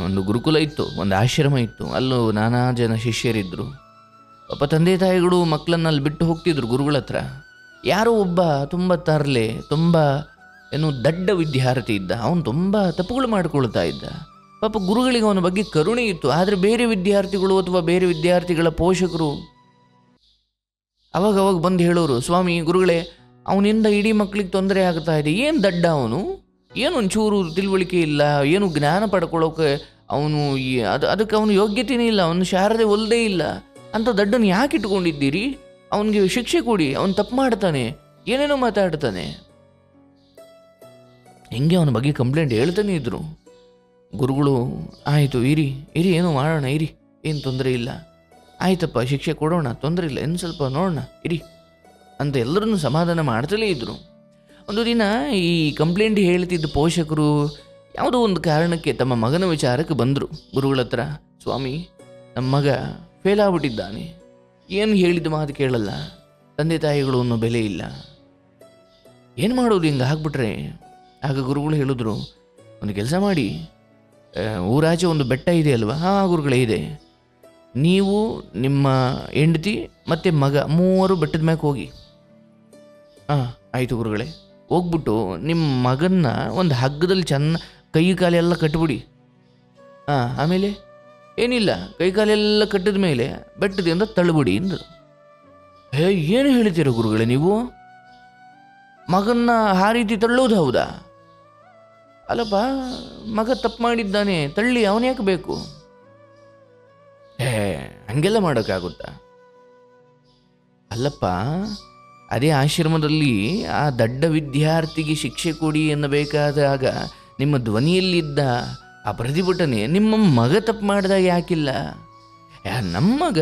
ಒಂದು ಗುರುಕುಲ ಇತ್ತು, ಒಂದು ಆಶ್ರಮ ಇತ್ತು, ಅಲ್ಲೂ ನಾನಾ ಜನ ಶಿಷ್ಯರಿದ್ದರು. ಪಾಪ ತಂದೆ ತಾಯಿಗಳು ಮಕ್ಕಳನ್ನ ಅಲ್ಲಿ ಬಿಟ್ಟು ಹೋಗ್ತಿದ್ರು ಗುರುಗಳ ಹತ್ರ. ಯಾರೋ ಒಬ್ಬ ತುಂಬ ತರಲೆ, ತುಂಬ ದಡ್ಡ ವಿದ್ಯಾರ್ಥಿ ಇದ್ದ. ಅವನು ತುಂಬ ತಪ್ಪುಗಳು ಮಾಡಿಕೊಳ್ತಾ ಇದ್ದ. ಪಾಪ ಗುರುಗಳಿಗೆ ಅವನ ಬಗ್ಗೆ ಕರುಣೆ ಇತ್ತು. ಆದರೆ ಬೇರೆ ವಿದ್ಯಾರ್ಥಿಗಳು ಅಥವಾ ಬೇರೆ ವಿದ್ಯಾರ್ಥಿಗಳ ಪೋಷಕರು ಅವಾಗ ಬಂದು ಹೇಳೋರು, ಸ್ವಾಮಿ ಗುರುಗಳೇ, ಅವನಿಂದ ಇಡೀ ಮಕ್ಕಳಿಗೆ ತೊಂದರೆ ಆಗ್ತಾ ಇದೆ. ಏನು ದಡ್ಡ ಅವನು, ಏನು ಒಂಚೂರು ತಿಳುವಳಿಕೆ ಇಲ್ಲ, ಏನು ಜ್ಞಾನ ಪಡ್ಕೊಳ್ಳೋಕೆ ಅವನು ಅದಕ್ಕೆ ಅವನು ಯೋಗ್ಯತೆಯೇ ಇಲ್ಲ, ಅವನು ಶಾರದೆ ಒಲ್ಲದೇ ಇಲ್ಲ ಅಂತ ದಡ್ಡನ್ನು ಯಾಕೆ ಇಟ್ಕೊಂಡಿದ್ದೀರಿ? ಅವನಿಗೆ ಶಿಕ್ಷೆ ಕೊಡಿ, ಅವನು ತಪ್ಪು ಮಾಡ್ತಾನೆ, ಏನೇನೋ ಮಾತಾಡ್ತಾನೆ. ಹೆಂಗೆ ಅವನ ಬಗ್ಗೆ ಕಂಪ್ಲೇಂಟ್ ಹೇಳ್ತಾನೆ ಇದ್ರು. ಗುರುಗಳು ಆಯಿತು ಇರಿ ಏನೋ ಮಾಡೋಣ, ಏನು ತೊಂದರೆ ಇಲ್ಲ, ಆಯ್ತಪ್ಪ ಶಿಕ್ಷೆ ಕೊಡೋಣ, ತೊಂದರೆ ಇಲ್ಲ, ಇನ್ನು ಸ್ವಲ್ಪ ನೋಡೋಣ ಇರಿ ಅಂತ ಎಲ್ಲರನ್ನೂ ಸಮಾಧಾನ ಮಾಡ್ತಲೇ ಇದ್ರು. ಒಂದು ದಿನ ಈ ಕಂಪ್ಲೇಂಟ್ ಹೇಳ್ತಿದ್ದ ಪೋಷಕರು ಯಾವುದೋ ಒಂದು ಕಾರಣಕ್ಕೆ ತಮ್ಮ ಮಗನ ವಿಚಾರಕ್ಕೆ ಬಂದರು ಗುರುಗಳ ಹತ್ರ. ಸ್ವಾಮಿ, ನಮ್ಮ ಮಗ ಫೇಲ್ ಆಗ್ಬಿಟ್ಟಿದ್ದಾನೆ, ಏನು ಹೇಳಿದ ಮಾತು ಕೇಳಲ್ಲ, ತಂದೆ ತಾಯಿಗಳು ಅನ್ನೋ ಬೆಲೆ ಇಲ್ಲ, ಏನು ಮಾಡೋದು ಹಿಂಗೆ ಆಗ್ಬಿಟ್ರೆ? ಆಗ ಗುರುಗಳು ಹೇಳಿದ್ರು, ಒಂದು ಕೆಲಸ ಮಾಡಿ, ಊರಾಚೆ ಒಂದು ಬೆಟ್ಟ ಇದೆ ಅಲ್ವಾ? ಹಾಂ ಗುರುಗಳೇ ಇದೆ, ನೀವು ನಿಮ್ಮ ಹೆಂಡತಿ ಮತ್ತು ಮಗ 3 ಬೆಟ್ಟದ ಮ್ಯಾಕೆ ಹೋಗಿ. ಹಾಂ ಆಯಿತು ಗುರುಗಳೇ. ಹೋಗ್ಬಿಟ್ಟು ನಿಮ್ಮ ಮಗನ್ನ ಒಂದು ಹಗ್ಗದಲ್ಲಿ ಕೈ ಕಾಲೆಲ್ಲ ಕಟ್ಬಿಡಿ. ಹಾಂ ಆಮೇಲೆ ಏನಿಲ್ಲ, ಕೈ ಕಾಲೆಲ್ಲ ಕಟ್ಟಿದ ಮೇಲೆ ಬೆಟ್ಟದಿಂದ ತಳ್ಳಿಬಿಡಿ ಅಂದರು. ಏನು ಹೇಳ್ತೀರ ಗುರುಗಳೇ ನೀವು? ಮಗನ್ನ ಆ ರೀತಿ ತಳ್ಳೋದು ಹೌದಾ? ಅಲ್ಲಪ್ಪ, ಮಗ ತಪ್ಪು ಮಾಡಿದ್ದಾನೆ, ತಳ್ಳಿ, ಅವನು ಯಾಕೆ ಬೇಕು? ಹಂಗೆಲ್ಲ ಮಾಡೋಕ್ಕಾಗುತ್ತಾ? ಅಲ್ಲಪ್ಪ, ಅದೇ ಆಶ್ರಮದಲ್ಲಿ ಆ ದಡ್ಡ ವಿದ್ಯಾರ್ಥಿಗೆ ಶಿಕ್ಷೆ ಕೊಡಿ ಎನ್ನಬೇಕಾದಾಗ ನಿಮ್ಮ ಧ್ವನಿಯಲ್ಲಿದ್ದ ಆ ಪ್ರತಿಭಟನೆ ನಿಮ್ಮ ಮಗ ತಪ್ಪು ಮಾಡಿದಾಗ ಯಾಕಿಲ್ಲ? ನಮ್ಮ ಮಗ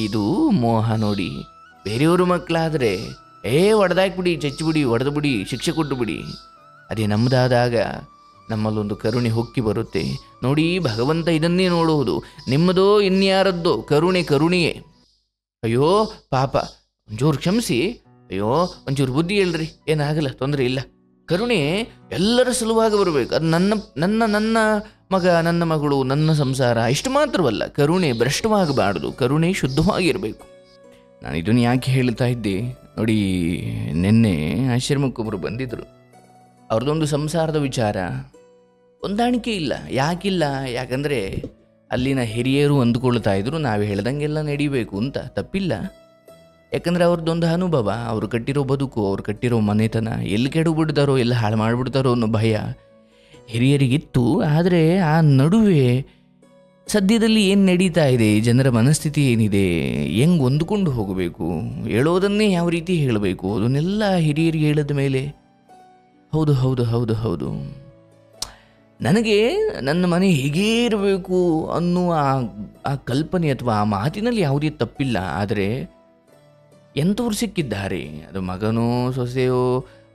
ಇದು ಮೋಹ ನೋಡಿ. ಬೇರೆಯವರು ಮಕ್ಕಳಾದರೆ ಹೊಡೆದಾಕ್ಬಿಡಿ, ಚಚ್ಚಿಬಿಡಿ, ಹೊಡೆದು ಬಿಡಿ, ಶಿಕ್ಷೆ ಕೊಟ್ಟು ಬಿಡಿ. ಅದೇ ನಮ್ಮದಾದಾಗ ನಮ್ಮಲ್ಲೊಂದು ಕರುಣೆ ಹೊಕ್ಕಿ ಬರುತ್ತೆ. ನೋಡಿ, ಭಗವಂತ ಇದನ್ನೇ ನೋಡುವುದು, ನಿಮ್ಮದೋ ಇನ್ಯಾರದ್ದೋ ಕರುಣೆಯೇ. ಅಯ್ಯೋ ಪಾಪ, ಒಂಚೂರು ಕ್ಷಮಿಸಿ, ಅಯ್ಯೋ ಒಂಚೂರು ಬುದ್ಧಿ ಹೇಳ್ರಿ, ಏನಾಗಲ್ಲ, ತೊಂದರೆ ಇಲ್ಲ. ಕರುಣೆ ಎಲ್ಲರ ಸಲುವಾಗಿ ಬರಬೇಕು. ಅದು ನನ್ನ ಮಗ, ನನ್ನ ಮಗಳು, ನನ್ನ ಸಂಸಾರ, ಇಷ್ಟು ಮಾತ್ರವಲ್ಲ. ಕರುಣೆ ಭ್ರಷ್ಟವಾಗಬಾರ್ದು, ಕರುಣೆ ಶುದ್ಧವಾಗಿರಬೇಕು. ನಾನು ಇದನ್ನು ಯಾಕೆ ಹೇಳ್ತಾ ಇದ್ದೆ ನೋಡಿ, ನಿನ್ನೆ ಆಶ್ರಮಕ್ಕೊಬ್ಬರು ಬಂದಿದ್ದರು. ಅವ್ರದ್ದೊಂದು ಸಂಸಾರದ ವಿಚಾರ, ಹೊಂದಾಣಿಕೆ ಇಲ್ಲ. ಯಾಕಿಲ್ಲ? ಯಾಕಂದರೆ ಅಲ್ಲಿನ ಹಿರಿಯರು ಅಂದುಕೊಳ್ತಾ ಇದ್ರು ನಾವು ಹೇಳ್ದಂಗೆಲ್ಲ ನಡಿಬೇಕು ಅಂತ. ತಪ್ಪಿಲ್ಲ, ಯಾಕಂದರೆ ಅವ್ರದ್ದೊಂದು ಅನುಭವ, ಅವರು ಕಟ್ಟಿರೋ ಬದುಕು, ಅವ್ರು ಕಟ್ಟಿರೋ ಮನೆತನ ಎಲ್ಲಿ ಕೆಡುಬಿಡ್ತಾರೋ, ಎಲ್ಲ ಹಾಳು ಮಾಡಿಬಿಡ್ತಾರೋ ಅನ್ನೋ ಭಯ ಹಿರಿಯರಿಗಿತ್ತು. ಆದರೆ ಆ ನಡುವೆ ಸದ್ಯದಲ್ಲಿ ಏನು ನಡೀತಾ ಇದೆ, ಜನರ ಮನಸ್ಥಿತಿ ಏನಿದೆ, ಹೆಂಗೆ ಹೊಂದ್ಕೊಂಡು ಹೋಗಬೇಕು, ಹೇಳೋದನ್ನೇ ಯಾವ ರೀತಿ ಹೇಳಬೇಕು, ಅದನ್ನೆಲ್ಲ ಹಿರಿಯರಿಗೆ ಹೇಳಿದ ಮೇಲೆ ಹೌದು ಹೌದು ಹೌದು ಹೌದು ನನಗೆ ನನ್ನ ಮನೆ ಹೇಗೇ ಇರಬೇಕು ಅನ್ನುವ ಆ ಕಲ್ಪನೆ ಅಥವಾ ಆ ಮಾತಿನಲ್ಲಿ ಯಾವುದೇ ತಪ್ಪಿಲ್ಲ. ಆದರೆ ಎಂಥವ್ರು ಸಿಕ್ಕಿದ್ದಾರೆ, ಅದು ಮಗನೋ ಸೊಸೆಯೋ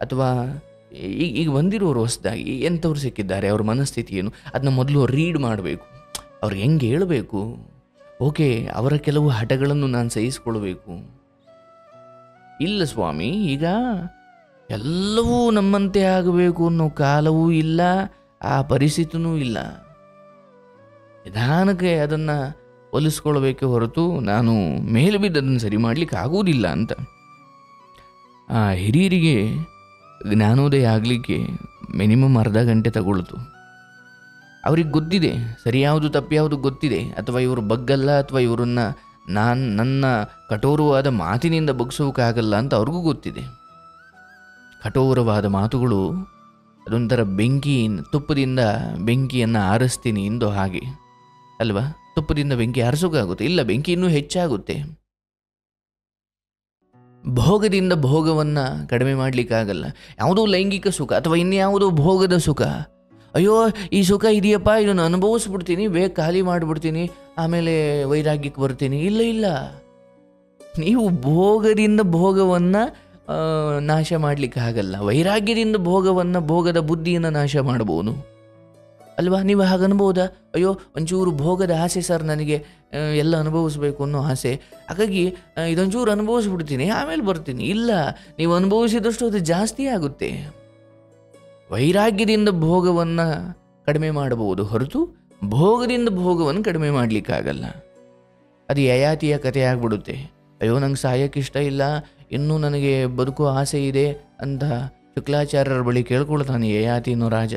ಅಥವಾ ಈಗ ಬಂದಿರೋರು ಹೊಸದಾಗಿ ಎಂಥವ್ರು ಸಿಕ್ಕಿದ್ದಾರೆ, ಅವ್ರ ಮನಸ್ಥಿತಿ ಏನು, ಅದನ್ನ ಮೊದಲು ರೀಡ್ ಮಾಡಬೇಕು. ಅವ್ರಿಗೆ ಹೆಂಗೆ ಹೇಳಬೇಕು? ಓಕೆ, ಅವರ ಕೆಲವು ಹಠಗಳನ್ನು ನಾನು ಸಹಿಸ್ಕೊಳ್ಬೇಕು. ಇಲ್ಲ ಸ್ವಾಮಿ, ಈಗ ಎಲ್ಲವೂ ನಮ್ಮಂತೆ ಆಗಬೇಕು ಅನ್ನೋ ಕಾಲವೂ ಇಲ್ಲ, ಆ ಪರಿಸ್ಥಿತಿನೂ ಇಲ್ಲ. ನಿಧಾನಕ್ಕೆ ಅದನ್ನು ಒಲಿಸ್ಕೊಳ್ಬೇಕೆ ಹೊರತು ನಾನು ಮೇಲೆ ಬಿದ್ದು ಅದನ್ನು ಸರಿ ಮಾಡಲಿಕ್ಕೆ ಆಗುವುದಿಲ್ಲ ಅಂತ. ಆ ಹಿರಿಯರಿಗೆ ಜ್ಞಾನೋದಯ ಆಗಲಿಕ್ಕೆ ಮಿನಿಮಮ್ ಅರ್ಧ ಗಂಟೆ ತಗೊಳ್ತು. ಅವ್ರಿಗೆ ಗೊತ್ತಿದೆ ಸರಿ ಯಾವುದು ತಪ್ಪು ಯಾವುದು ಗೊತ್ತಿದೆ, ಅಥವಾ ಇವರು ಬಗ್ಗಲ್ಲ, ಅಥವಾ ಇವರನ್ನು ನನ್ನ ಕಠೋರವಾದ ಮಾತಿನಿಂದ ಬಗ್ಸೋಕ್ಕಾಗಲ್ಲ ಅಂತ ಅವ್ರಿಗೂ ಗೊತ್ತಿದೆ. ಕಠೋರವಾದ ಮಾತುಗಳು ಅದೊಂಥರ ತುಪ್ಪದಿಂದ ಬೆಂಕಿಯನ್ನು ಆರಿಸ್ತೀನಿ ಇಂದು ಹಾಗೆ ಅಲ್ವಾ? ತುಪ್ಪದಿಂದ ಬೆಂಕಿ ಆರಿಸೋಕ್ಕಾಗುತ್ತೆ? ಇಲ್ಲ, ಬೆಂಕಿ ಇನ್ನೂ ಹೆಚ್ಚಾಗುತ್ತೆ. ಭೋಗದಿಂದ ಭೋಗವನ್ನು ಕಡಿಮೆ ಮಾಡಲಿಕ್ಕಾಗಲ್ಲ. ಯಾವುದೋ ಲೈಂಗಿಕ ಸುಖ ಅಥವಾ ಇನ್ಯಾವುದೋ ಭೋಗದ ಸುಖ, ಅಯ್ಯೋ ಈ ಸುಖ ಇದೆಯಪ್ಪ, ಇದನ್ನು ಅನುಭವಿಸ್ಬಿಡ್ತೀನಿ, ಬೇಗ ಖಾಲಿ ಮಾಡಿಬಿಡ್ತೀನಿ, ಆಮೇಲೆ ವೈರಾಗ್ಯಕ್ಕೆ ಬರ್ತೀನಿ. ಇಲ್ಲ, ನೀವು ಭೋಗದಿಂದ ಭೋಗವನ್ನು ನಾಶ ಮಾಡಲಿಕ್ಕೆ ಆಗಲ್ಲ. ವೈರಾಗ್ಯದಿಂದ ಭೋಗದ ಬುದ್ಧಿಯನ್ನು ನಾಶ ಮಾಡ್ಬೋದು ಅಲ್ವಾ? ನೀವು ಹಾಗೆ ಅನ್ಬೋದಾ? ಅಯ್ಯೋ ಒಂಚೂರು ಭೋಗದ ಆಸೆ ಸರ್, ನನಗೆ ಎಲ್ಲ ಅನುಭವಿಸ್ಬೇಕು ಅನ್ನೋ ಆಸೆ, ಹಾಗಾಗಿ ಇದೊಂಚೂರು ಅನುಭವಿಸ್ಬಿಡ್ತೀನಿ, ಆಮೇಲೆ ಬರ್ತೀನಿ. ಇಲ್ಲ, ನೀವು ಅನುಭವಿಸಿದಷ್ಟು ಅದು ಜಾಸ್ತಿ ಆಗುತ್ತೆ. ವೈರಾಗ್ಯದಿಂದ ಭೋಗವನ್ನು ಕಡಿಮೆ ಮಾಡಬಹುದು ಹೊರತು ಭೋಗದಿಂದ ಭೋಗವನ್ನು ಕಡಿಮೆ ಮಾಡಲಿಕ್ಕಾಗಲ್ಲ. ಅದು ಯಯಾತಿಯ ಕಥೆ ಆಗಿಬಿಡುತ್ತೆ. ಅಯ್ಯೋ ನಂಗೆ ಸಾಯಕ್ಕೆ ಇಷ್ಟ ಇಲ್ಲ, ಇನ್ನೂ ನನಗೆ ಬದುಕೋ ಆಸೆ ಇದೆ ಅಂತ ಶುಕ್ಲಾಚಾರ್ಯರ ಬಳಿ ಕೇಳ್ಕೊಳ್ತಾನೆ ಯಯಾತಿ ಅನ್ನೋ ರಾಜ.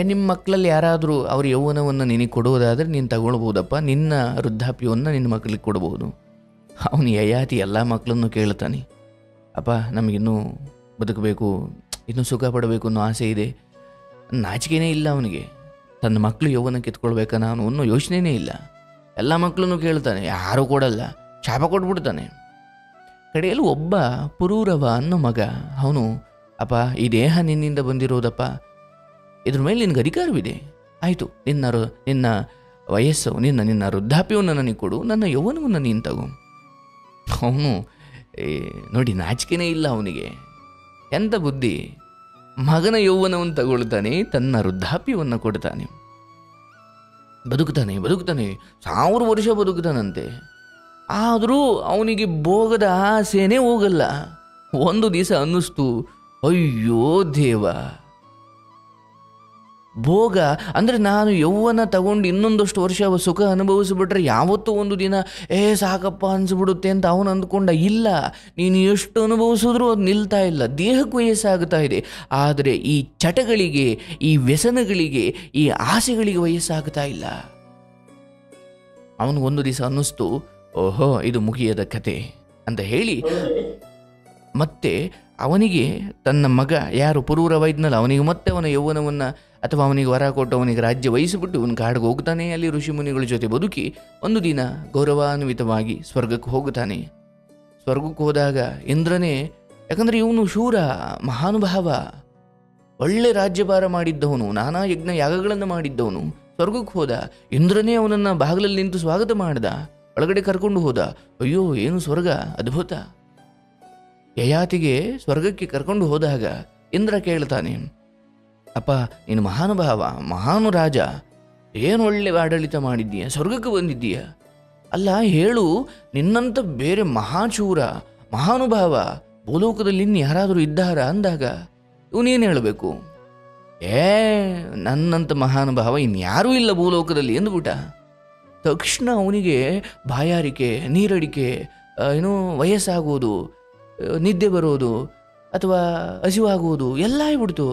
ನಿಮ್ಮ ಮಕ್ಕಳಲ್ಲಿ ಯಾರಾದರೂ ಅವ್ರ ಯೌವನವನ್ನು ನಿನಗೆ ಕೊಡೋದಾದರೆ ನೀನು ತಗೊಳ್ಬೋದಪ್ಪ, ನಿನ್ನ ವೃದ್ಧಾಪ್ಯವನ್ನು ನಿನ್ನ ಮಕ್ಕಳಿಗೆ ಕೊಡ್ಬೋದು. ಅವನು ಯಯಾತಿ ಎಲ್ಲ ಮಕ್ಕಳನ್ನು ಕೇಳ್ತಾನೆ, ಅಪ್ಪ ನಮಗಿನ್ನೂ ಬದುಕಬೇಕು, ಇನ್ನೂ ಸುಖ ಪಡಬೇಕು ಅನ್ನೋ ಆಸೆ ಇದೆ. ನಾಚಿಕೆನೇ ಇಲ್ಲ ಅವನಿಗೆ. ತನ್ನ ಮಕ್ಕಳು ಯೌವನ ಕಿತ್ಕೊಳ್ಬೇಕಾ ನಾನು ಅನ್ನೋ ಯೋಚನೆಯೇ ಇಲ್ಲ. ಎಲ್ಲ ಮಕ್ಕಳನ್ನು ಕೇಳ್ತಾನೆ, ಯಾರೂ ಕೊಡಲ್ಲ, ಶಾಪ ಕೊಟ್ಬಿಡ್ತಾನೆ. ಕಡೆಯಲ್ಲಿ ಒಬ್ಬ ಪುರೂರವ ಅನ್ನೋ ಮಗ, ಅವನು ಅಪ್ಪ ಈ ದೇಹ ನಿನ್ನಿಂದ ಬಂದಿರೋದಪ್ಪ, ಇದ್ರ ಮೇಲೆ ನಿನಗೆ ಅಧಿಕಾರವಿದೆ, ಆಯಿತು ನಿನ್ನ ವಯಸ್ಸು ನಿನ್ನ ವೃದ್ಧಾಪ್ಯವನ್ನು ನನಗೆ ಕೊಡು, ನನ್ನ ಯೌವನವನ್ನು ನೀನು ತಗೋ. ಅವನು ನೋಡಿ ನಾಚಿಕೆನೇ ಇಲ್ಲ ಅವನಿಗೆ, ಎಂಥ ಬುದ್ಧಿ. ಮಗನ ಯೌವನವನ್ನು ತಗೊಳ್ತಾನೆ, ತನ್ನ ವೃದ್ಧಾಪ್ಯವನ್ನು ಕೊಡ್ತಾನೆ. ಬದುಕ್ತಾನೆ 1000 ವರ್ಷ ಬದುಕ್ತಾನಂತೆ. ಆದರೂ ಅವನಿಗೆ ಭೋಗದ ಆಸೆನೇ ಹೋಗಲ್ಲ. ಒಂದು ದಿವಸ ಅನ್ನಿಸ್ತು, ಅಯ್ಯೋ ದೇವ, ಭೋಗ ಅಂದರೆ ನಾನು ಯೌವನ ತಗೊಂಡು ಇನ್ನೊಂದಷ್ಟು ವರ್ಷ ಸುಖ ಅನುಭವಿಸ್ಬಿಟ್ರೆ ಯಾವತ್ತೂ ಒಂದು ದಿನ ಸಾಕಪ್ಪ ಅನಿಸ್ಬಿಡುತ್ತೆ ಅಂತ ಅವನು ಅಂದ್ಕೊಂಡ. ಇಲ್ಲ, ನೀನು ಎಷ್ಟು ಅನುಭವಿಸಿದ್ರೂ ಅದು ನಿಲ್ತಾ ಇಲ್ಲ, ದೇಹಕ್ಕೂ ವಯಸ್ಸಾಗ್ತಾ ಇದೆ. ಆದರೆ ಈ ಚಟಗಳಿಗೆ, ಈ ವ್ಯಸನಗಳಿಗೆ, ಈ ಆಸೆಗಳಿಗೆ ವಯಸ್ಸಾಗ್ತಾ ಇಲ್ಲ. ಅವನಿಗೊಂದು ದಿವಸ ಅನ್ನಿಸ್ತು, ಓಹೋ ಇದು ಮುಗಿಯದ ಕತೆ ಅಂತ ಹೇಳಿ ಮತ್ತೆ ಅವನಿಗೆ ತನ್ನ ಮಗ ಯಾರು ಪುರೂರವ ಇದ್ನಲ್ಲ, ಅವನಿಗೆ ಮತ್ತೆ ಅವನ ಯೌವನವನ್ನು ಅಥವಾ ಅವನಿಗೆ ವರ ಕೊಟ್ಟು ಅವನಿಗೆ ರಾಜ್ಯ ವಹಿಸಿಬಿಟ್ಟು ಇವನು ಕಾಡಿಗೆ ಹೋಗ್ತಾನೆ. ಅಲ್ಲಿ ಋಷಿಮುನಿಗಳ ಜೊತೆ ಬದುಕಿ ಒಂದು ದಿನ ಗೌರವಾನ್ವಿತವಾಗಿ ಸ್ವರ್ಗಕ್ಕೆ ಹೋಗುತ್ತಾನೆ. ಸ್ವರ್ಗಕ್ಕೆ ಹೋದಾಗ ಇಂದ್ರನೇ, ಯಾಕಂದರೆ ಇವನು ಶೂರ, ಮಹಾನುಭಾವ, ಒಳ್ಳೆ ರಾಜ್ಯಭಾರ ಮಾಡಿದ್ದವನು, ನಾನಾ ಯಜ್ಞ ಯಾಗಗಳನ್ನು ಮಾಡಿದ್ದವನು. ಸ್ವರ್ಗಕ್ಕೆ ಹೋದ. ಇಂದ್ರನೇ ಅವನನ್ನು ಬಾಗಿಲಲ್ಲಿ ನಿಂತು ಸ್ವಾಗತ ಮಾಡ್ದ, ಒಳಗಡೆ ಕರ್ಕೊಂಡು ಹೋದ. ಅಯ್ಯೋ ಏನು ಸ್ವರ್ಗ, ಅದ್ಭುತ. ಯಯಾತಿಗೆ ಸ್ವರ್ಗಕ್ಕೆ ಕರ್ಕೊಂಡು ಹೋದಾಗ ಇಂದ್ರ ಕೇಳ್ತಾನೆ, ಅಪ್ಪ ನೀನು ಮಹಾನುಭಾವ, ಮಹಾನು ರಾಜ, ಏನು ಒಳ್ಳೆ ಆಡಳಿತ ಮಾಡಿದ್ದೀಯ, ಸ್ವರ್ಗಕ್ಕೆ ಬಂದಿದ್ದೀಯ. ಅಲ್ಲ ಹೇಳು, ನಿನ್ನಂಥ ಬೇರೆ ಮಹಾಚೂರ, ಮಹಾನುಭಾವ ಭೂಲೋಕದಲ್ಲಿ ಇನ್ನು ಯಾರಾದರೂ ಇದ್ದಾರಾ ಅಂದಾಗ ಇವನೇನು ಹೇಳಬೇಕು? ನನ್ನಂಥ ಮಹಾನುಭಾವ ಇನ್ಯಾರೂ ಇಲ್ಲ ಭೂಲೋಕದಲ್ಲಿ ಎಂದುಬಿಟ್ಟ. ತಕ್ಷಣ ಅವನಿಗೆ ಬಾಯಾರಿಕೆ, ನೀರಡಿಕೆ, ವಯಸ್ಸಾಗುವುದು, ನಿದ್ದೆ ಬರೋದು ಅಥವಾ ಹಸಿವಾಗುವುದು ಎಲ್ಲ ಆಗ್ಬಿಡ್ತು.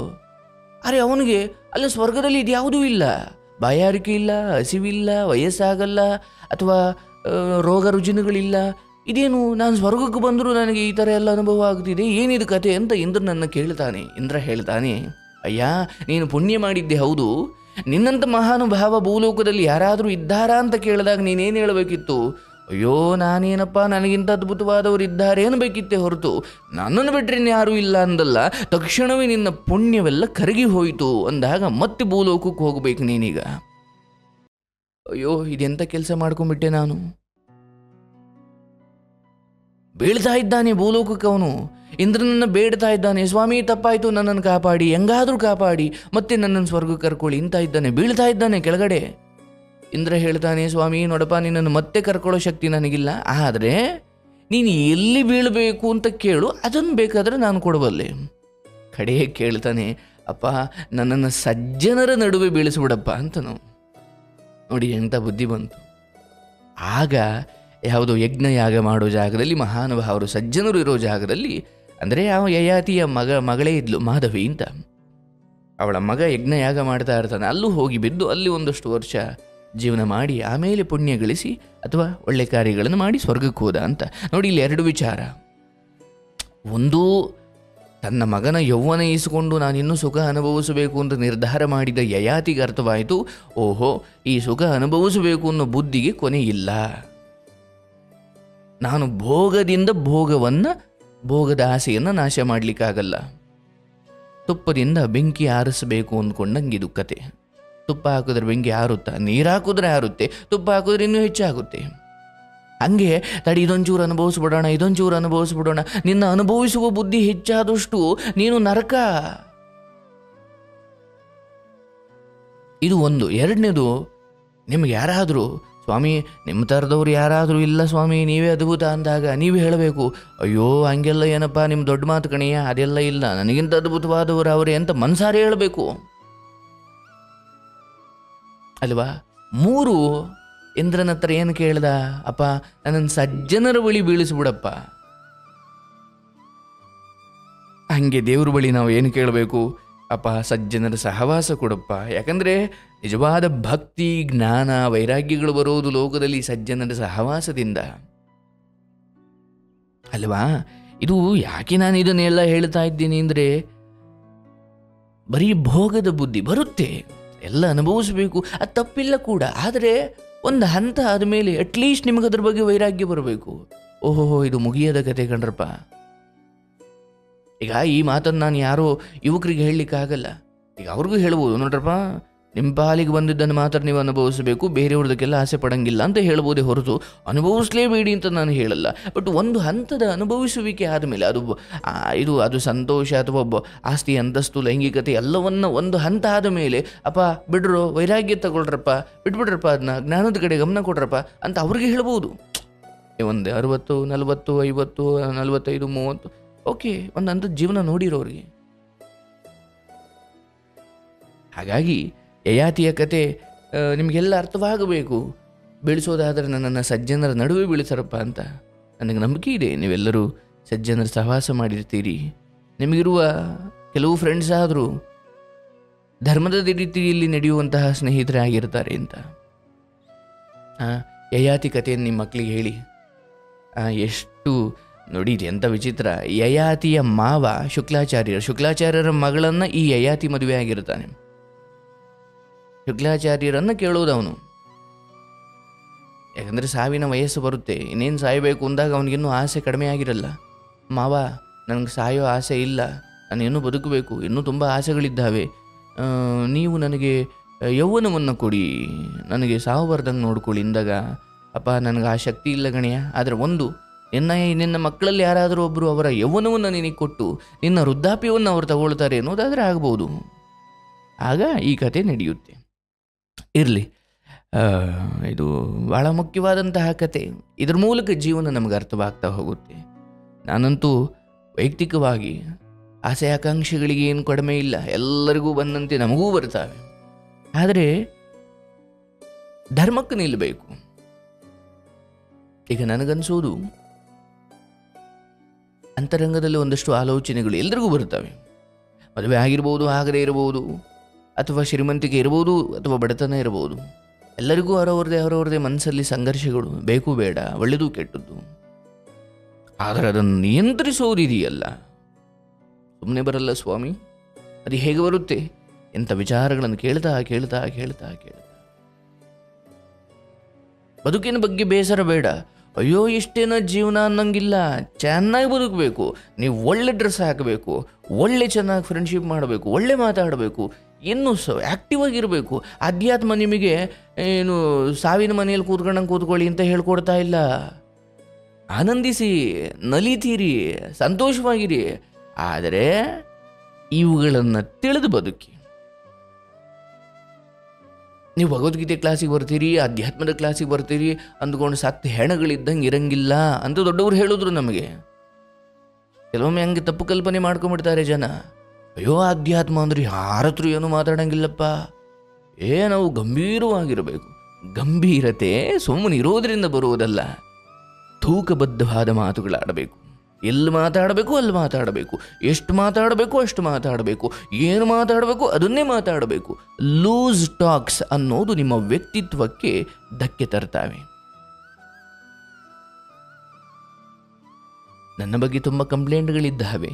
ಅರೆ ಅವನಿಗೆ ಅಲ್ಲ ಸ್ವರ್ಗದಲ್ಲಿ ಇದ್ಯಾವುದೂ ಇಲ್ಲ, ಬಾಯಾರಿಕೆ ಇಲ್ಲ, ಹಸಿವಿಲ್ಲ, ವಯಸ್ಸಾಗಲ್ಲ ಅಥವಾ ರೋಗ ರುಜಿನಗಳಿಲ್ಲ. ಇದೇನು, ನಾನು ಸ್ವರ್ಗಕ್ಕೆ ಬಂದರೂ ನನಗೆ ಈ ಥರ ಎಲ್ಲ ಅನುಭವ ಆಗ್ತಿದೆ, ಏನಿದು ಕತೆ ಅಂತ ಇಂದ್ರ ನನ್ನ ಕೇಳ್ತಾನೆ. ಇಂದ್ರ ಹೇಳ್ತಾನೆ, ಅಯ್ಯ ನೀನು ಪುಣ್ಯ ಮಾಡಿದ್ದೆ ಹೌದು, ನಿನ್ನಂಥ ಮಹಾನುಭಾವ ಭೂಲೋಕದಲ್ಲಿ ಯಾರಾದರೂ ಇದ್ದಾರಾ ಅಂತ ಕೇಳಿದಾಗ ನೀನೇನು ಹೇಳಬೇಕಿತ್ತು? ಅಯ್ಯೋ ನಾನೇನಪ್ಪ, ನನಗಿಂತ ಅದ್ಭುತವಾದವರು ಇದ್ದಾರೆ ಅನ್ಬೇಕಿತ್ತೆ ಹೊರತು ನನ್ನನ್ನು ಬಿಟ್ಟರೆ ಯಾರೂ ಇಲ್ಲ ಅಂದಲ್ಲ. ತಕ್ಷಣವೇ ನಿನ್ನ ಪುಣ್ಯವೆಲ್ಲ ಕರಗಿ ಹೋಯಿತು ಅಂದಾಗ ಮತ್ತೆ ಭೂಲೋಕಕ್ಕೆ ಹೋಗಬೇಕು ನೀನೀಗ. ಅಯ್ಯೋ ಇದೆಂಥ ಕೆಲಸ ಮಾಡ್ಕೊಂಡ್ಬಿಟ್ಟೆ ನಾನು. ಬೀಳ್ತಾ ಇದ್ದಾನೆ ಭೂಲೋಕಕ್ಕೆ ಅವನು. ಇಂದ್ರನನ್ನು ಬೇಡ್ತಾ ಇದ್ದಾನೆ, ಸ್ವಾಮಿ ತಪ್ಪಾಯಿತು, ನನ್ನನ್ನು ಕಾಪಾಡಿ, ಹೆಂಗಾದರೂ ಕಾಪಾಡಿ, ಮತ್ತೆ ನನ್ನನ್ನು ಸ್ವರ್ಗಕ್ಕೆ ಕರ್ಕೊಳ್ಳಿ ಇಂತ ಇದ್ದಾನೆ. ಬೀಳ್ತಾ ಇದ್ದಾನೆ ಕೆಳಗಡೆ. ಇಂದ್ರ ಹೇಳ್ತಾನೆ, ಸ್ವಾಮಿ ನೋಡಪ್ಪ, ನಿನ್ನನ್ನು ಮತ್ತೆ ಕರ್ಕೊಳ್ಳೋ ಶಕ್ತಿ ನನಗಿಲ್ಲ, ಆದರೆ ನೀನು ಎಲ್ಲಿ ಬೀಳಬೇಕು ಅಂತ ಕೇಳು, ಅದನ್ನು ಬೇಕಾದರೆ ನಾನು ಕೊಡಬಲ್ಲೆ. ಕಡೆಯೇ ಕೇಳ್ತಾನೆ, ಅಪ್ಪ ನನ್ನನ್ನು ಸಜ್ಜನರ ನಡುವೆ ಬೀಳಿಸ್ಬಿಡಪ್ಪ ಅಂತನು. ನೋಡಿ ಎಂಥ ಬುದ್ಧಿ ಬಂತು. ಆಗ ಯಾವುದೋ ಯಜ್ಞ ಯಾಗ ಮಾಡೋ ಜಾಗದಲ್ಲಿ, ಮಹಾನುಭಾವರು ಸಜ್ಜನರು ಇರೋ ಜಾಗದಲ್ಲಿ, ಅಂದರೆ ಆ ಯಯಾತಿಯ ಮಗಳೇ ಇದ್ಲು ಮಾಧವಿ ಅಂತ, ಅವಳ ಮಗ ಯಜ್ಞ ಯಾಗ ಮಾಡ್ತಾ ಇರ್ತಾನೆ. ಅಲ್ಲೂ ಹೋಗಿ ಬಿದ್ದು ಅಲ್ಲಿ ಒಂದಷ್ಟು ವರ್ಷ ಜೀವನ ಮಾಡಿ ಆಮೇಲೆ ಪುಣ್ಯ ಗಳಿಸಿ ಅಥವಾ ಒಳ್ಳೆ ಕಾರ್ಯಗಳನ್ನು ಮಾಡಿ ಸ್ವರ್ಗಕ್ಕೆ ಹೋದ ಅಂತ. ನೋಡಿ ಇಲ್ಲಿ ಎರಡು ವಿಚಾರ. ಒಂದು, ತನ್ನ ಮಗನ ಯೌವನ ಇಸಿಕೊಂಡು ನಾನಿನ್ನೂ ಸುಖ ಅನುಭವಿಸಬೇಕು ಅಂತ ನಿರ್ಧಾರ ಮಾಡಿದ ಯಯಾತಿಗೆ ಅರ್ಥವಾಯಿತು, ಓಹೋ ಈ ಸುಖ ಅನುಭವಿಸಬೇಕು ಅನ್ನೋ ಬುದ್ಧಿಗೆ ಕೊನೆ ಇಲ್ಲ. ನಾನು ಭೋಗದಿಂದ ಭೋಗದ ಆಸೆಯನ್ನು ನಾಶ ಮಾಡಲಿಕ್ಕಾಗಲ್ಲ. ತುಪ್ಪದಿಂದ ಬೆಂಕಿ ಆರಿಸಬೇಕು ಅಂದ್ಕೊಂಡಂಗಿದು ಕತೆ. ತುಪ್ಪ ಹಾಕಿದ್ರೆ ಬೆಂಕಿ ಆರುತ್ತಾ? ನೀರು ಹಾಕಿದ್ರೆ ಆರುತ್ತೆ, ತುಪ್ಪ ಹಾಕಿದ್ರೆ ಇನ್ನೂ ಹೆಚ್ಚಾಗುತ್ತೆ. ಹಂಗೆ ತಡಿ, ಇದೊಂಚೂರು ಅನುಭವಿಸ್ಬಿಡೋಣ. ನಿನ್ನ ಅನುಭವಿಸುವ ಬುದ್ಧಿ ಹೆಚ್ಚಾದಷ್ಟು ನೀನು ನರಕ. ಇದು ಒಂದು. ಎರಡನೇದು, ನಿಮ್ಗೆ ಯಾರಾದರೂ ಸ್ವಾಮಿ ನಿಮ್ಮ ಥರದವ್ರು ಯಾರಾದರೂ ಇಲ್ಲ ಸ್ವಾಮಿ ನೀವೇ ಅದ್ಭುತ ಅಂದಾಗ ನೀವೇ ಹೇಳಬೇಕು, ಅಯ್ಯೋ ಹಂಗೆಲ್ಲ ಏನಪ್ಪ ನಿಮ್ಮ ದೊಡ್ಡ ಮಾತು ಕಣಯ್ಯ, ಅದೆಲ್ಲ ಇಲ್ಲ, ನನಗಿಂತ ಅದ್ಭುತವಾದವರು ಅವರೇ ಅಂತ ಮನಸಾರೆ ಹೇಳಬೇಕು ಅಲ್ವಾ. ಮೂರು, ಇಂದ್ರನ ಹತ್ರ ಏನು ಕೇಳ್ದ? ಅಪ್ಪ ನನ್ನನ್ನು ಸಜ್ಜನರ ಬಳಿ ಬೀಳಿಸ್ಬಿಡಪ್ಪ. ಹಂಗೆ ದೇವ್ರ ಬಳಿ ನಾವು ಏನು ಕೇಳಬೇಕು? ಅಪ್ಪ ಸಜ್ಜನರ ಸಹವಾಸ ಕೊಡಪ್ಪ. ಯಾಕಂದರೆ ನಿಜವಾದ ಭಕ್ತಿ, ಜ್ಞಾನ, ವೈರಾಗ್ಯಗಳು ಬರೋದು ಲೋಕದಲ್ಲಿ ಸಜ್ಜನರ ಸಹವಾಸದಿಂದ ಅಲ್ವಾ. ಇದು ಯಾಕೆ ನಾನು ಇದನ್ನೆಲ್ಲ ಹೇಳ್ತಾ ಇದ್ದೀನಿ ಅಂದರೆ, ಬರೀ ಭೋಗದ ಬುದ್ಧಿ ಬರುತ್ತೆ. ಎಲ್ಲ ಅನುಭವಿಸಬೇಕು, ಅದು ತಪ್ಪಿಲ್ಲ ಕೂಡ. ಆದರೆ ಒಂದು ಹಂತ ಆದಮೇಲೆ ಅಟ್ಲೀಸ್ಟ್ ನಿಮಗೆ ಅದ್ರ ಬಗ್ಗೆ ವೈರಾಗ್ಯ ಬರಬೇಕು. ಓಹೋ, ಇದು ಮುಗಿಯದ ಕತೆ ಕಣ್ರಪ್ಪ. ಈಗ ಈ ಮಾತನ್ನು ನಾನು ಯಾರೋ ಯುವಕರಿಗೆ ಹೇಳಲಿಕ್ಕಾಗಲ್ಲ. ಈಗ ಅವ್ರಿಗೂ ಹೇಳ್ಬೋದು, ನೋಡ್ರಪ್ಪ ನಿಮ್ಮ ಪಾಲಿಗೆ ಬಂದಿದ್ದನ್ನು ಮಾತ್ರ ನೀವು ಅನುಭವಿಸಬೇಕು, ಬೇರೆಯವ್ರದಕ್ಕೆಲ್ಲ ಆಸೆ ಪಡಂಗಿಲ್ಲ ಅಂತ ಹೇಳ್ಬೋದೇ ಹೊರತು ಅನುಭವಿಸಲೇಬೇಡಿ ಅಂತ ನಾನು ಹೇಳಲ್ಲ. ಬಟ್ ಒಂದು ಹಂತದ ಅನುಭವಿಸುವಿಕೆ ಆದಮೇಲೆ ಅದು ಸಂತೋಷ ಅಥವಾ ಆಸ್ತಿ, ಅಂತಸ್ತು, ಲೈಂಗಿಕತೆ ಎಲ್ಲವನ್ನ ಒಂದು ಹಂತ ಆದ ಮೇಲೆ ಅಪ್ಪ ಬಿಡ್ರೋ, ವೈರಾಗ್ಯ ತಗೊಳ್ರಪ್ಪ, ಬಿಟ್ಬಿಡ್ರಪ್ಪ, ಅದನ್ನ ಜ್ಞಾನದ ಕಡೆ ಗಮನ ಕೊಡ್ರಪ್ಪ ಅಂತ ಅವ್ರಿಗೆ ಹೇಳ್ಬೋದು. ಒಂದು 60, 40, 50, 45, 30 ಓಕೆ, ಒಂದು ಹಂತದ ಜೀವನ ನೋಡಿರೋರಿಗೆ. ಹಾಗಾಗಿ ಯಯಾತಿಯ ಕತೆ ನಿಮಗೆಲ್ಲ ಅರ್ಥವಾಗಬೇಕು. ಬೆಳೆಸೋದಾದರೆ ನನ್ನನ್ನು ಸಜ್ಜನರ ನಡುವೆ ಬೆಳೆಸರಪ್ಪ ಅಂತ. ನನಗೆ ನಂಬಿಕೆ ಇದೆ, ನೀವೆಲ್ಲರೂ ಸಜ್ಜನರ ಸಹವಾಸ ಮಾಡಿರ್ತೀರಿ. ನಿಮಗಿರುವ ಕೆಲವು ಫ್ರೆಂಡ್ಸ್ ಆದರೂ ಧರ್ಮದ ರೀತಿಯಲ್ಲಿ ನಡೆಯುವಂತಹ ಸ್ನೇಹಿತರೇ ಆಗಿರ್ತಾರೆ ಅಂತ. ಯಯಾತಿ ಕಥೆಯನ್ನು ನಿಮ್ಮ ಮಕ್ಕಳಿಗೆ ಹೇಳಿ. ಎಷ್ಟು ನೋಡಿ, ಇದು ಎಂಥ ವಿಚಿತ್ರ. ಯಯಾತಿಯ ಮಾವ ಶುಕ್ಲಾಚಾರ್ಯರ ಮಗಳನ್ನು ಈ ಯಯಾತಿ ಮದುವೆ ಆಗಿರ್ತಾನೆ. ಶುಕ್ಲಾಚಾರ್ಯರನ್ನು ಕೇಳೋದು ಅವನು, ಯಾಕಂದರೆ ಸಾವಿನ ವಯಸ್ಸು ಬರುತ್ತೆ, ಇನ್ನೇನು ಸಾಯಬೇಕು ಅಂದಾಗ ಅವನಿಗಿನ್ನೂ ಆಸೆ ಕಡಿಮೆ ಆಗಿರಲ್ಲ. ಮಾವ, ನನಗೆ ಸಾಯೋ ಆಸೆ ಇಲ್ಲ, ನಾನು ಇನ್ನೂ ಬದುಕಬೇಕು, ಇನ್ನೂ ತುಂಬ ಆಸೆಗಳಿದ್ದಾವೆ, ನೀವು ನನಗೆ ಯೌವನವನ್ನು ಕೊಡಿ, ನನಗೆ ಸಾವು ಬರ್ದಂಗೆ ನೋಡ್ಕೊಳ್ಳಿ ಇಂದಾಗ. ಅಪ್ಪ, ನನಗೆ ಆ ಶಕ್ತಿ ಇಲ್ಲ ಗಣೆಯ, ಆದರೆ ಒಂದು ನಿನ್ನ ಮಕ್ಕಳಲ್ಲಿ ಯಾರಾದರೂ ಒಬ್ಬರು ಅವರ ಯೌವನವನ್ನು ನಿನಗೆ ಕೊಟ್ಟು ನಿನ್ನ ವೃದ್ಧಾಪ್ಯವನ್ನು ಅವರು ತಗೊಳ್ತಾರೆ ಅನ್ನೋದಾದರೆ ಆಗ್ಬೋದು. ಆಗ ಈ ಕತೆ ನಡೆಯುತ್ತೆ. ಇರಲಿ, ಇದು ಭಾಳ ಮುಖ್ಯವಾದಂತಹ ಕತೆ. ಇದ್ರ ಮೂಲಕ ಜೀವನ ನಮಗೆ ಅರ್ಥವಾಗ್ತಾ ಹೋಗುತ್ತೆ. ನಾನಂತೂ ವೈಯಕ್ತಿಕವಾಗಿ ಆಸೆ ಆಕಾಂಕ್ಷೆಗಳಿಗೆ ಏನು ಕಡಿಮೆ ಇಲ್ಲ, ಎಲ್ಲರಿಗೂ ಬಂದಂತೆ ನಮಗೂ ಬರ್ತಾವೆ. ಆದರೆ ಧರ್ಮಕ್ಕೆ ನಿಲ್ಲಬೇಕು. ಈಗ ನನಗನ್ಸೋದು, ಅಂತರಂಗದಲ್ಲಿ ಒಂದಷ್ಟು ಆಲೋಚನೆಗಳು ಎಲ್ರಿಗೂ ಬರ್ತವೆ. ಮದುವೆ ಆಗಿರ್ಬೋದು, ಆಗದೇ ಇರಬಹುದು, ಅಥವಾ ಶ್ರೀಮಂತಿಕೆ ಇರ್ಬೋದು, ಅಥವಾ ಬಡತನ ಇರ್ಬೋದು. ಎಲ್ಲರಿಗೂ ಅವರವ್ರದೇ ಮನಸ್ಸಲ್ಲಿ ಸಂಘರ್ಷಗಳು, ಬೇಕು ಬೇಡ, ಒಳ್ಳೆಯದು ಕೆಟ್ಟದ್ದು. ಆದರೆ ಅದನ್ನು ನಿಯಂತ್ರಿಸೋದಿದೆಯಲ್ಲ, ಸುಮ್ಮನೆ ಬರಲ್ಲ ಸ್ವಾಮಿ. ಅದು ಹೇಗೆ ಬರುತ್ತೆ? ಎಂಥ ವಿಚಾರಗಳನ್ನು ಕೇಳ್ತಾ ಕೇಳ್ತಾ ಕೇಳ್ತಾ ಕೇಳ್ತಾ. ಬದುಕಿನ ಬಗ್ಗೆ ಬೇಸರ ಬೇಡ. ಅಯ್ಯೋ ಇಷ್ಟೇನ ಜೀವನ ಅನ್ನಂಗಿಲ್ಲ, ಚೆನ್ನಾಗಿ ಬದುಕಬೇಕು. ನೀವು ಒಳ್ಳೆ ಡ್ರೆಸ್ ಹಾಕಬೇಕು, ಒಳ್ಳೆ ಚೆನ್ನಾಗಿ ಫ್ರೆಂಡ್ಶಿಪ್ ಮಾಡಬೇಕು, ಒಳ್ಳೆ ಮಾತಾಡಬೇಕು, ಇನ್ನೂ ಆ್ಯಕ್ಟಿವ್ ಆಗಿರಬೇಕು. ಅಧ್ಯಾತ್ಮ ನಿಮಗೆ ಏನು ಸಾವಿನ ಮನೆಯಲ್ಲಿ ಕೂತ್ಕೊಳ್ಳಿ ಅಂತ ಹೇಳ್ಕೊಡ್ತಾ ಇಲ್ಲ. ಆನಂದಿಸಿ, ನಲಿತೀರಿ, ಸಂತೋಷವಾಗಿರಿ. ಆದರೆ ಇವುಗಳನ್ನು ತಿಳಿದು ಬದುಕಿ. ನೀವು ಭಗವದ್ಗೀತೆ ಕ್ಲಾಸಿಗೆ ಬರ್ತೀರಿ, ಅಧ್ಯಾತ್ಮದ ಕ್ಲಾಸಿಗೆ ಬರ್ತೀರಿ ಅಂದ್ಕೊಂಡು ಸತ್ತು ಹೆಣಗಳಿದ್ದಂಗೆ ಇರಂಗಿಲ್ಲ ಅಂತ ದೊಡ್ಡವರು ಹೇಳಿದ್ರು ನಮಗೆ. ಕೆಲವೊಮ್ಮೆ ಹಂಗೆ ತಪ್ಪು ಕಲ್ಪನೆ ಮಾಡ್ಕೊಂಡ್ಬಿಡ್ತಾರೆ ಜನ. ಅಯ್ಯೋ ಅಧ್ಯಾತ್ಮ ಅಂದ್ರೆ ಯಾರ ಹತ್ರ ಏನು ಮಾತಾಡಂಗಿಲ್ಲಪ್ಪ, ನಾವು ಗಂಭೀರವಾಗಿರಬೇಕು. ಗಂಭೀರತೆ ಸುಮ್ಮನೆ ಇರೋದ್ರಿಂದ ಬರುವುದಲ್ಲ, ತೂಕಬದ್ಧವಾದ ಮಾತುಗಳಾಡಬೇಕು. ಎಲ್ಲಿ ಮಾತಾಡಬೇಕು ಅಲ್ಲಿ ಮಾತಾಡಬೇಕು, ಎಷ್ಟು ಮಾತಾಡಬೇಕು ಅಷ್ಟು ಮಾತಾಡಬೇಕು, ಏನು ಮಾತಾಡಬೇಕು ಅದನ್ನೇ ಮಾತಾಡಬೇಕು. ಲೂಸ್ ಟಾಕ್ಸ್ ಅನ್ನೋದು ನಿಮ್ಮ ವ್ಯಕ್ತಿತ್ವಕ್ಕೆ ಧಕ್ಕೆ ತರ್ತಾವೆ. ನನ್ನ ಬಗ್ಗೆ ತುಂಬ ಕಂಪ್ಲೇಂಟ್ಗಳಿದ್ದಾವೆ.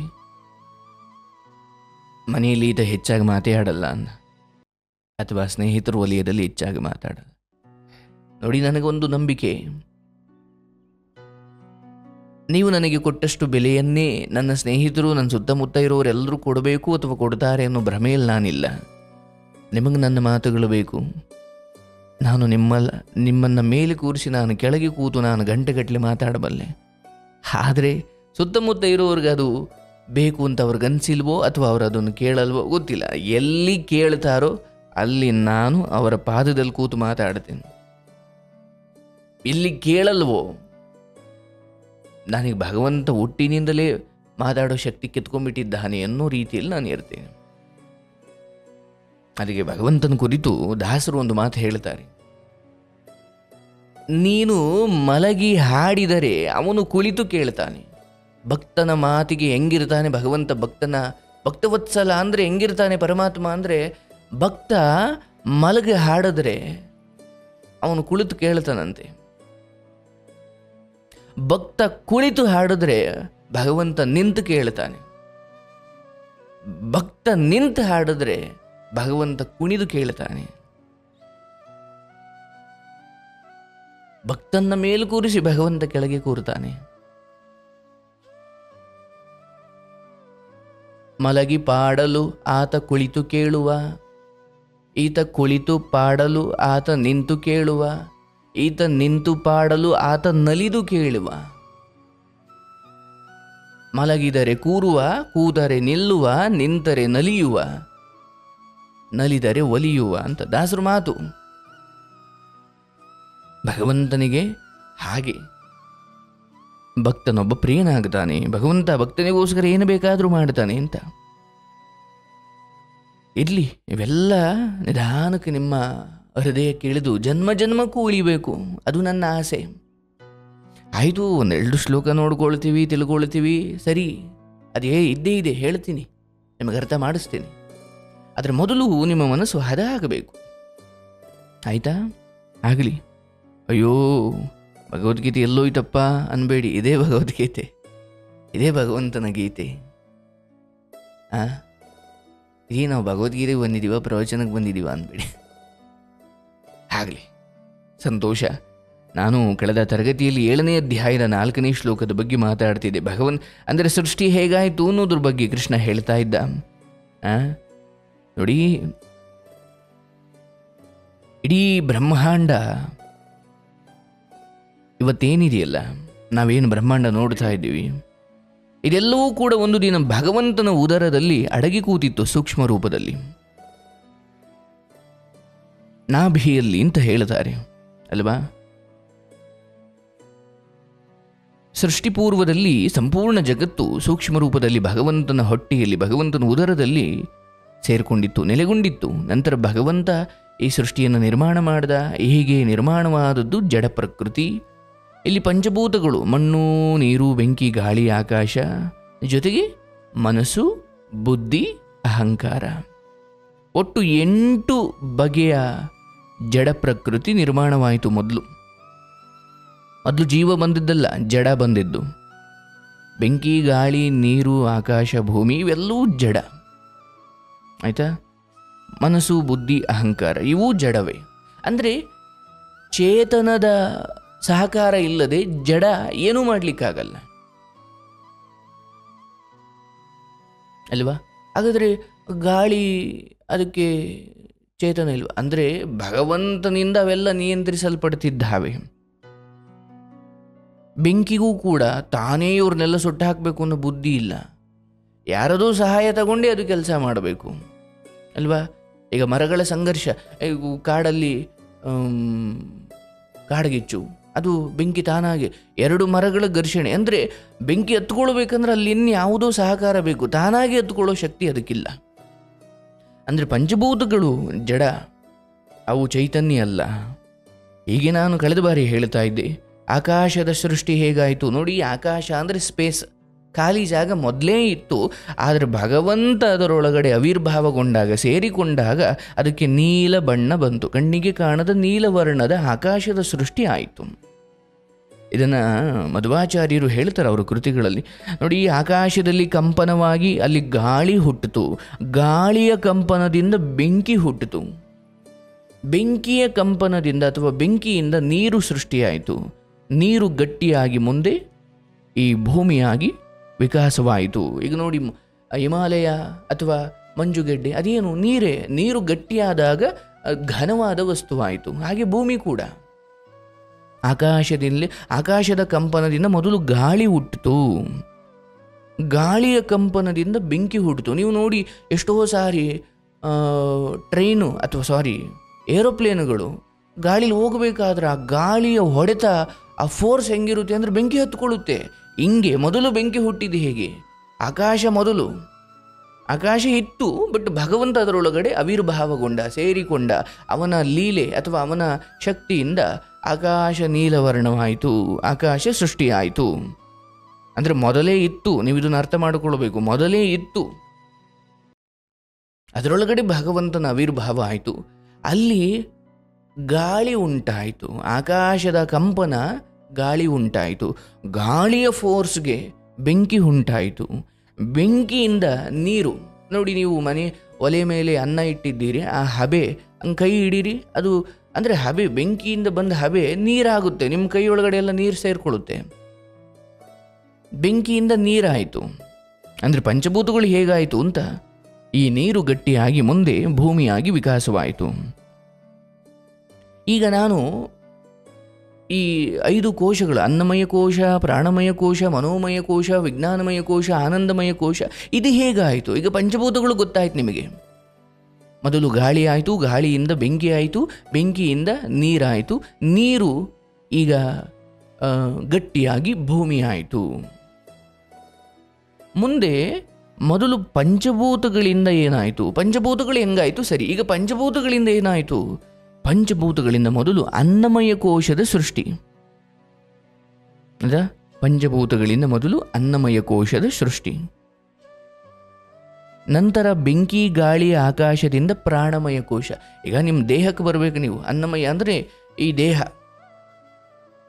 ಮನೆಯಲ್ಲಿ ಈತ ಹೆಚ್ಚಾಗಿ ಮಾತಾಡಲ್ಲ ಅನ್ನ, ಅಥವಾ ಸ್ನೇಹಿತರ ವಲಯದಲ್ಲಿ ಹೆಚ್ಚಾಗಿ ಮಾತಾಡಲ್ಲ. ನೋಡಿ, ನನಗೊಂದು ನಂಬಿಕೆ, ನೀವು ನನಗೆ ಕೊಟ್ಟಷ್ಟು ಬೆಲೆಯನ್ನೇ ನನ್ನ ಸ್ನೇಹಿತರು, ನನ್ನ ಸುತ್ತಮುತ್ತ ಇರೋರೆಲ್ಲರೂ ಕೊಡಬೇಕು ಅಥವಾ ಕೊಡ್ತಾರೆ ಅನ್ನೋ ಭ್ರಮೆಯಲ್ಲಿ ನಾನಿಲ್ಲ. ನಿಮಗೆ ನನ್ನ ಮಾತುಗಳು ಬೇಕು. ನಾನು ನಿಮ್ಮನ್ನು ಮೇಲೆ ಕೂರಿಸಿ ನಾನು ಕೆಳಗೆ ಕೂತು ನಾನು ಗಂಟೆಗಟ್ಟಲೆ ಮಾತಾಡಬಲ್ಲೆ. ಆದರೆ ಸುತ್ತಮುತ್ತ ಇರೋರಿಗೆ ಅದು ಬೇಕು ಅಂತ ಅವ್ರಿಗನ್ಸಿಲ್ವೋ ಅಥವಾ ಅವರು ಅದನ್ನು ಕೇಳಲ್ವೋ ಗೊತ್ತಿಲ್ಲ. ಎಲ್ಲಿ ಕೇಳ್ತಾರೋ ಅಲ್ಲಿ ನಾನು ಅವರ ಪಾದದಲ್ಲಿ ಕೂತು ಮಾತಾಡ್ತೇನೆ. ಇಲ್ಲಿ ಕೇಳಲ್ವೋ, ನನಗೆ ಭಗವಂತ ಹುಟ್ಟಿನಿಂದಲೇ ಮಾತಾಡೋ ಶಕ್ತಿ ಕಿತ್ಕೊಂಡ್ಬಿಟ್ಟಿದ್ದಾನೆ ಅನ್ನೋ ರೀತಿಯಲ್ಲಿ ನಾನು ಇರ್ತೇನೆ. ಅದಕ್ಕೆ ಭಗವಂತನ ಕುರಿತು ದಾಸರು ಒಂದು ಮಾತು ಹೇಳ್ತಾರೆ, ನೀನು ಮಲಗಿ ಹಾಡಿದರೆ ಅವನು ಕುಳಿತು ಕೇಳ್ತಾನೆ. ಭಕ್ತನ ಮಾತಿಗೆ ಹೆಂಗಿರ್ತಾನೆ ಭಗವಂತ, ಭಕ್ತವತ್ಸಲ ಅಂದರೆ ಹೆಂಗಿರ್ತಾನೆ ಪರಮಾತ್ಮ ಅಂದರೆ, ಭಕ್ತ ಮಲಗಿ ಹಾಡಿದ್ರೆ ಅವನು ಕುಳಿತು ಕೇಳ್ತಾನಂತೆ. ಭಕ್ತ ಕುಳಿತು ಹಾಡಿದ್ರೆ ಭಗವಂತ ನಿಂತು ಕೇಳ್ತಾನೆ. ಭಕ್ತ ನಿಂತು ಹಾಡಿದ್ರೆ ಭಗವಂತ ಕುಣಿದು ಕೇಳ್ತಾನೆ. ಭಕ್ತನ ಮೇಲು ಕೂರಿಸಿ ಭಗವಂತ ಕೆಳಗೆ ಕೂರ್ತಾನೆ. ಮಲಗಿ ಪಾಡಲು ಆತ ಕುಳಿತು ಕೇಳುವ, ಈತ ಕುಳಿತು ಪಾಡಲು ಆತ ನಿಂತು ಕೇಳುವ, ಈತ ನಿಂತು ಪಾಡಲು ಆತ ನಲಿದು ಕೇಳುವ. ಮಲಗಿದರೆ ಕೂರುವ, ಕೂದರೆ ನಿಲ್ಲುವ, ನಿಂತರೆ ನಲಿಯುವ, ನಲಿದರೆ ಒಲಿಯುವ ಅಂತ ದಾಸರು ಮಾತು. ಭಗವಂತನಿಗೆ ಹಾಗೆ ಭಕ್ತನೊಬ್ಬ ಪ್ರಿಯನಾಗ್ತಾನೆ. ಭಗವಂತ ಭಕ್ತನಿಗೋಸ್ಕರ ಏನು ಬೇಕಾದರೂ ಮಾಡ್ತಾನೆ ಅಂತ. ಇರಲಿ, ಇವೆಲ್ಲ ನಿಧಾನಕ್ಕೆ ನಿಮ್ಮ ಹೃದಯಕ್ಕೆ ಇಳಿದು ಜನ್ಮ ಜನ್ಮಕ್ಕೂ ಉಳಿಬೇಕು, ಅದು ನನ್ನ ಆಸೆ. ಆಯಿತು, ಒಂದೆರಡು ಶ್ಲೋಕ ನೋಡ್ಕೊಳ್ತೀವಿ, ತಿಳ್ಕೊಳ್ತೀವಿ, ಸರಿ, ಅದೇ ಇದ್ದೇ ಇದೆ, ಹೇಳ್ತೀನಿ, ನಿಮಗೆ ಅರ್ಥ ಮಾಡಿಸ್ತೀನಿ. ಅದರ ಮೊದಲು ನಿಮ್ಮ ಮನಸ್ಸು ಹದ ಆಗಬೇಕು. ಆಯಿತಾ? ಆಗಲಿ. ಅಯ್ಯೋ, ಭಗವದ್ಗೀತೆ ಎಲ್ಲೋಯ್ತಪ್ಪ ಅನ್ಬೇಡಿ. ಇದೇ ಭಗವದ್ಗೀತೆ, ಇದೇ ಭಗವಂತನ ಗೀತೆ. ಇದೇ ನಾವು ಭಗವದ್ಗೀತೆಗೆ ಬಂದಿದ್ದೀವ, ಪ್ರವಚನಕ್ಕೆ ಬಂದಿದ್ದೀವ ಅನ್ಬೇಡಿ. ಆಗಲಿ, ಸಂತೋಷ. ನಾನು ಕಳೆದ ತರಗತಿಯಲ್ಲಿ 7ನೇ ಅಧ್ಯಾಯದ 4ನೇ ಶ್ಲೋಕದ ಬಗ್ಗೆ ಮಾತಾಡ್ತಿದ್ದೆ. ಅಂದರೆ ಸೃಷ್ಟಿ ಹೇಗಾಯಿತು ಅನ್ನೋದ್ರ ಬಗ್ಗೆ ಕೃಷ್ಣ ಹೇಳ್ತಾ ಇದ್ದ. ನೋಡಿ, ಇಡೀ ಬ್ರಹ್ಮಾಂಡ ಇವತ್ತೇನಿದೆಯಲ್ಲ, ನಾವೇನು ಬ್ರಹ್ಮಾಂಡ ನೋಡ್ತಾ ಇದ್ದೀವಿ, ಇದೆಲ್ಲವೂ ಕೂಡ ಒಂದು ದಿನ ಭಗವಂತನ ಉದರದಲ್ಲಿ ಅಡಗಿ ಕೂತಿತ್ತು, ಸೂಕ್ಷ್ಮ ರೂಪದಲ್ಲಿ, ನಾಭಿಯಲ್ಲಿ ಅಂತ ಹೇಳ್ತಾರೆ ಅಲ್ವಾ. ಸೃಷ್ಟಿಪೂರ್ವದಲ್ಲಿ ಸಂಪೂರ್ಣ ಜಗತ್ತು ಸೂಕ್ಷ್ಮ ರೂಪದಲ್ಲಿ ಭಗವಂತನ ಹೊಟ್ಟೆಯಲ್ಲಿ, ಭಗವಂತನ ಉದರದಲ್ಲಿ ಸೇರಿಕೊಂಡಿತ್ತು, ನೆಲೆಗೊಂಡಿತ್ತು. ನಂತರ ಭಗವಂತ ಈ ಸೃಷ್ಟಿಯನ್ನು ನಿರ್ಮಾಣ ಮಾಡಿದ. ಹೀಗೆ ನಿರ್ಮಾಣವಾದದ್ದು ಜಡ ಪ್ರಕೃತಿ. ಇಲ್ಲಿ ಪಂಚಭೂತಗಳು, ಮಣ್ಣು, ನೀರು, ಬೆಂಕಿ, ಗಾಳಿ, ಆಕಾಶ, ಜೊತೆಗೆ ಮನಸ್ಸು, ಬುದ್ಧಿ, ಅಹಂಕಾರ. ಒಟ್ಟು 8 ಬಗೆಯ ಜಡ ಪ್ರಕೃತಿ ನಿರ್ಮಾಣವಾಯಿತು. ಮೊದಲು ಜೀವ ಬಂದಿದ್ದಲ್ಲ, ಜಡ ಬಂದಿದ್ದು. ಬೆಂಕಿ, ಗಾಳಿ, ನೀರು, ಆಕಾಶ, ಭೂಮಿ ಇವೆಲ್ಲವೂ ಜಡ. ಆಯಿತಾ? ಮನಸ್ಸು, ಬುದ್ಧಿ, ಅಹಂಕಾರ ಇವು ಜಡವೇ. ಅಂದರೆ ಚೇತನದ ಸಹಕಾರ ಇಲ್ಲದೆ ಜಡ ಏನೂ ಮಾಡಲಿಕ್ಕಾಗಲ್ಲ ಅಲ್ವಾ. ಹಾಗಾದರೆ ಗಾಳಿ ಅದಕ್ಕೆ ಚೇತನ ಇಲ್ವ? ಅಂದರೆ ಭಗವಂತನಿಂದ ಅವೆಲ್ಲ ನಿಯಂತ್ರಿಸಲ್ಪಡ್ತಿದ್ದಾವೆ. ಬೆಂಕಿಗೂ ಕೂಡ ತಾನೇ ಇವ್ರನ್ನೆಲ್ಲ ಸುಟ್ಟು ಹಾಕಬೇಕು ಅನ್ನೋ ಬುದ್ಧಿ ಇಲ್ಲ. ಯಾರದೂ ಸಹಾಯ ತಗೊಂಡೇ ಅದು ಕೆಲಸ ಮಾಡಬೇಕು ಅಲ್ವಾ. ಈಗ ಮರಗಳ ಸಂಘರ್ಷ, ಕಾಡಲ್ಲಿ ಕಾಡ್ಗಿಚ್ಚು, ಅದು ಬೆಂಕಿ ತಾನಾಗೆ 2 ಮರಗಳ ಘರ್ಷಣೆ. ಅಂದರೆ ಬೆಂಕಿ ಹತ್ಕೊಳ್ಬೇಕಂದ್ರೆ ಅಲ್ಲಿ ಇನ್ಯಾವುದೋ ಸಹಕಾರ ಬೇಕು, ತಾನಾಗೆ ಹತ್ಕೊಳ್ಳೋ ಶಕ್ತಿ ಅದಕ್ಕಿಲ್ಲ. ಅಂದರೆ ಪಂಚಭೂತಗಳು ಜಡ, ಅವು ಚೈತನ್ಯ ಅಲ್ಲ. ಹೀಗೆ ನಾನು ಕಳೆದ ಬಾರಿ ಹೇಳ್ತಾ ಇದ್ದೆ, ಆಕಾಶದ ಸೃಷ್ಟಿ ಹೇಗಾಯಿತು ನೋಡಿ. ಆಕಾಶ ಅಂದರೆ ಸ್ಪೇಸ್, ಖಾಲಿ ಜಾಗ ಮೊದಲೇ ಇತ್ತು. ಆದರೆ ಭಗವಂತ ಅದರೊಳಗಡೆ ಆವಿರ್ಭಾವಗೊಂಡಾಗ, ಸೇರಿಕೊಂಡಾಗ ಅದಕ್ಕೆ ನೀಲ ಬಣ್ಣ ಬಂತು. ಕಣ್ಣಿಗೆ ಕಾಣದ ನೀಲವರ್ಣದ ಆಕಾಶದ ಸೃಷ್ಟಿ ಆಯಿತು. ಇದನ್ನು ಮಧ್ವಾಚಾರ್ಯರು ಹೇಳ್ತಾರೆ ಅವರ ಕೃತಿಗಳಲ್ಲಿ. ನೋಡಿ, ಆಕಾಶದಲ್ಲಿ ಕಂಪನವಾಗಿ ಅಲ್ಲಿ ಗಾಳಿ ಹುಟ್ಟಿತು, ಗಾಳಿಯ ಕಂಪನದಿಂದ ಬೆಂಕಿ ಹುಟ್ಟಿತು, ಬೆಂಕಿಯ ಕಂಪನದಿಂದ ಅಥವಾ ಬೆಂಕಿಯಿಂದ ನೀರು ಸೃಷ್ಟಿಯಾಯಿತು. ನೀರು ಗಟ್ಟಿಯಾಗಿ ಮುಂದೆ ಈ ಭೂಮಿಯಾಗಿ ವಿಕಾಸವಾಯಿತು. ಈಗ ನೋಡಿ, ಹಿಮಾಲಯ ಅಥವಾ ಮಂಜುಗೆಡ್ಡೆ ಅದೇನು ನೀರೇ. ನೀರು ಗಟ್ಟಿಯಾದಾಗ ಘನವಾದ ವಸ್ತುವಾಯಿತು. ಹಾಗೆ ಭೂಮಿ ಕೂಡ ಆಕಾಶದ ಕಂಪನದಿಂದ ಮೊದಲು ಗಾಳಿ ಹುಟ್ಟಿತು, ಗಾಳಿಯ ಕಂಪನದಿಂದ ಬೆಂಕಿ ಹುಟ್ಟಿತು. ನೀವು ನೋಡಿ, ಎಷ್ಟೋ ಸಾರಿ ಟ್ರೈನು ಅಥವಾ ಏರೋಪ್ಲೇನುಗಳು ಗಾಳಿಲಿ ಹೋಗಬೇಕಾದ್ರೆ ಆ ಗಾಳಿಯ ಹೊಡೆತ, ಆ ಫೋರ್ಸ್ ಹೆಂಗಿರುತ್ತೆ ಅಂದರೆ ಬೆಂಕಿ ಹತ್ಕೊಳ್ಳುತ್ತೆ. ಹಿಂಗೆ ಮೊದಲು ಬೆಂಕಿ ಹುಟ್ಟಿದ್ದು ಹೇಗೆ? ಆಕಾಶ ಇತ್ತು, ಬಟ್ ಭಗವಂತ ಅದರೊಳಗಡೆ ಆವಿರ್ಭಾವಗೊಂಡ, ಸೇರಿಕೊಂಡ. ಅವನ ಲೀಲೆ ಅಥವಾ ಅವನ ಶಕ್ತಿಯಿಂದ ಆಕಾಶ ನೀಲವರ್ಣವಾಯಿತು, ಆಕಾಶ ಸೃಷ್ಟಿಯಾಯಿತು. ಅಂದರೆ ಮೊದಲೇ ಇತ್ತು. ನೀವು ಇದನ್ನು ಅರ್ಥ ಮಾಡಿಕೊಳ್ಬೇಕು, ಮೊದಲೇ ಇತ್ತು. ಅದರೊಳಗಡೆ ಭಗವಂತನ ಆವಿರ್ಭಾವ ಆಯಿತು. ಅಲ್ಲಿ ಗಾಳಿ ಉಂಟಾಯಿತು, ಆಕಾಶದ ಕಂಪನ, ಗಾಳಿ ಉಂಟಾಯಿತು. ಗಾಳಿಯ ಫೋರ್ಸ್ಗೆ ಬೆಂಕಿ ಉಂಟಾಯಿತು, ಬೆಂಕಿಯಿಂದ ನೀರು. ನೋಡಿ, ನೀವು ಒಲೆ ಮೇಲೆ ಅನ್ನ ಇಟ್ಟಿದ್ದೀರಿ, ಆ ಹಬೆ ಹಂಗೆ ಕೈ ಹಿಡೀರಿ, ಅದು ಅಂದರೆ ಹಬೆ ಬೆಂಕಿಯಿಂದ ಬಂದ ಹಬೆ ನೀರಾಗುತ್ತೆ, ನಿಮ್ಮ ಕೈ ಒಳಗಡೆ ಎಲ್ಲ ನೀರು ಸೇರಿಕೊಳ್ಳುತ್ತೆ. ಬೆಂಕಿಯಿಂದ ನೀರಾಯಿತು ಅಂದರೆ ಪಂಚಭೂತಗಳು ಹೇಗಾಯಿತು ಅಂತ, ಈ ನೀರು ಗಟ್ಟಿಯಾಗಿ ಮುಂದೆ ಭೂಮಿಯಾಗಿ ವಿಕಾಸವಾಯಿತು. ಈಗ ನಾನು ಈ 5 ಕೋಶಗಳು, ಅನ್ನಮಯ ಕೋಶ, ಪ್ರಾಣಮಯ ಕೋಶ, ಮನೋಮಯ ಕೋಶ, ವಿಜ್ಞಾನಮಯ ಕೋಶ, ಆನಂದಮಯ ಕೋಶ, ಇದು ಹೇಗಾಯಿತು? ಈಗ ಪಂಚಭೂತಗಳು ಗೊತ್ತಾಯ್ತು ನಿಮಗೆ. ಮೊದಲು ಗಾಳಿ ಆಯಿತು, ಗಾಳಿಯಿಂದ ಬೆಂಕಿ ಆಯಿತು, ಬೆಂಕಿಯಿಂದ ನೀರಾಯಿತು, ನೀರು ಈಗ ಗಟ್ಟಿಯಾಗಿ ಭೂಮಿ ಆಯಿತು. ಮುಂದೆ ಮೊದಲು ಪಂಚಭೂತಗಳಿಂದ ಏನಾಯಿತು? ಪಂಚಭೂತಗಳು ಹೆಂಗಾಯಿತು? ಸರಿ, ಈಗ ಪಂಚಭೂತಗಳಿಂದ ಏನಾಯಿತು? ಪಂಚಭೂತಗಳಿಂದ ಮೊದಲು ಅನ್ನಮಯ ಕೋಶದ ಸೃಷ್ಟಿ. ಪಂಚಭೂತಗಳಿಂದ ಮೊದಲು ಅನ್ನಮಯ ಕೋಶದ ಸೃಷ್ಟಿ, ನಂತರ ಬೆಂಕಿ, ಗಾಳಿ, ಆಕಾಶದಿಂದ ಪ್ರಾಣಮಯ ಕೋಶ. ಈಗ ನಿಮ್ಮ ದೇಹಕ್ಕೆ ಬರಬೇಕು ನೀವು. ಅನ್ನಮಯ ಅಂದರೆ ಈ ದೇಹ,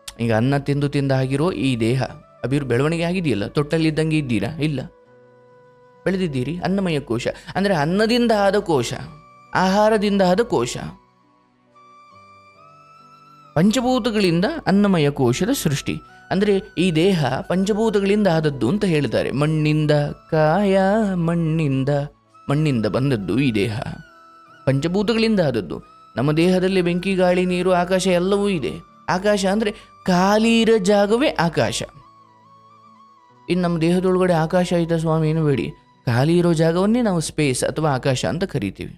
ಈಗ ಅನ್ನ ತಿಂದು ಆಗಿರೋ ಈ ದೇಹ ಬೆಳವಣಿಗೆ ಆಗಿದೆಯಲ್ಲ, ತೊಟ್ಟಲ್ಲಿದ್ದಂಗೆ ಇದ್ದೀರಾ? ಇಲ್ಲ, ಬೆಳೆದಿದ್ದೀರಿ. ಅನ್ನಮಯ ಕೋಶ ಅಂದರೆ ಅನ್ನದಿಂದ ಆದ ಕೋಶ, ಆಹಾರದಿಂದ ಆದ ಕೋಶ. ಪಂಚಭೂತಗಳಿಂದ ಅನ್ನಮಯ ಕೋಶದ ಸೃಷ್ಟಿ ಅಂದರೆ ಈ ದೇಹ ಪಂಚಭೂತಗಳಿಂದ ಆದದ್ದು ಅಂತ ಹೇಳ್ತಾರೆ. ಮಣ್ಣಿಂದ ಕಾಯ, ಮಣ್ಣಿಂದ ಬಂದದ್ದು ಈ ದೇಹ, ಪಂಚಭೂತಗಳಿಂದ ಆದದ್ದು. ನಮ್ಮ ದೇಹದಲ್ಲಿ ಬೆಂಕಿ, ಗಾಳಿ, ನೀರು, ಆಕಾಶ ಎಲ್ಲವೂ ಇದೆ. ಆಕಾಶ ಅಂದರೆ ಖಾಲಿ ಇರೋ ಜಾಗವೇ ಆಕಾಶ. ಇನ್ನು ನಮ್ಮ ದೇಹದೊಳಗಡೆ ಆಕಾಶ ಆಯಿತಾ ಸ್ವಾಮಿ, ಏನು ಬೇಡಿ, ಖಾಲಿ ಇರೋ ಜಾಗವನ್ನೇ ನಾವು ಸ್ಪೇಸ್ ಅಥವಾ ಆಕಾಶ ಅಂತ ಕರಿತೀವಿ.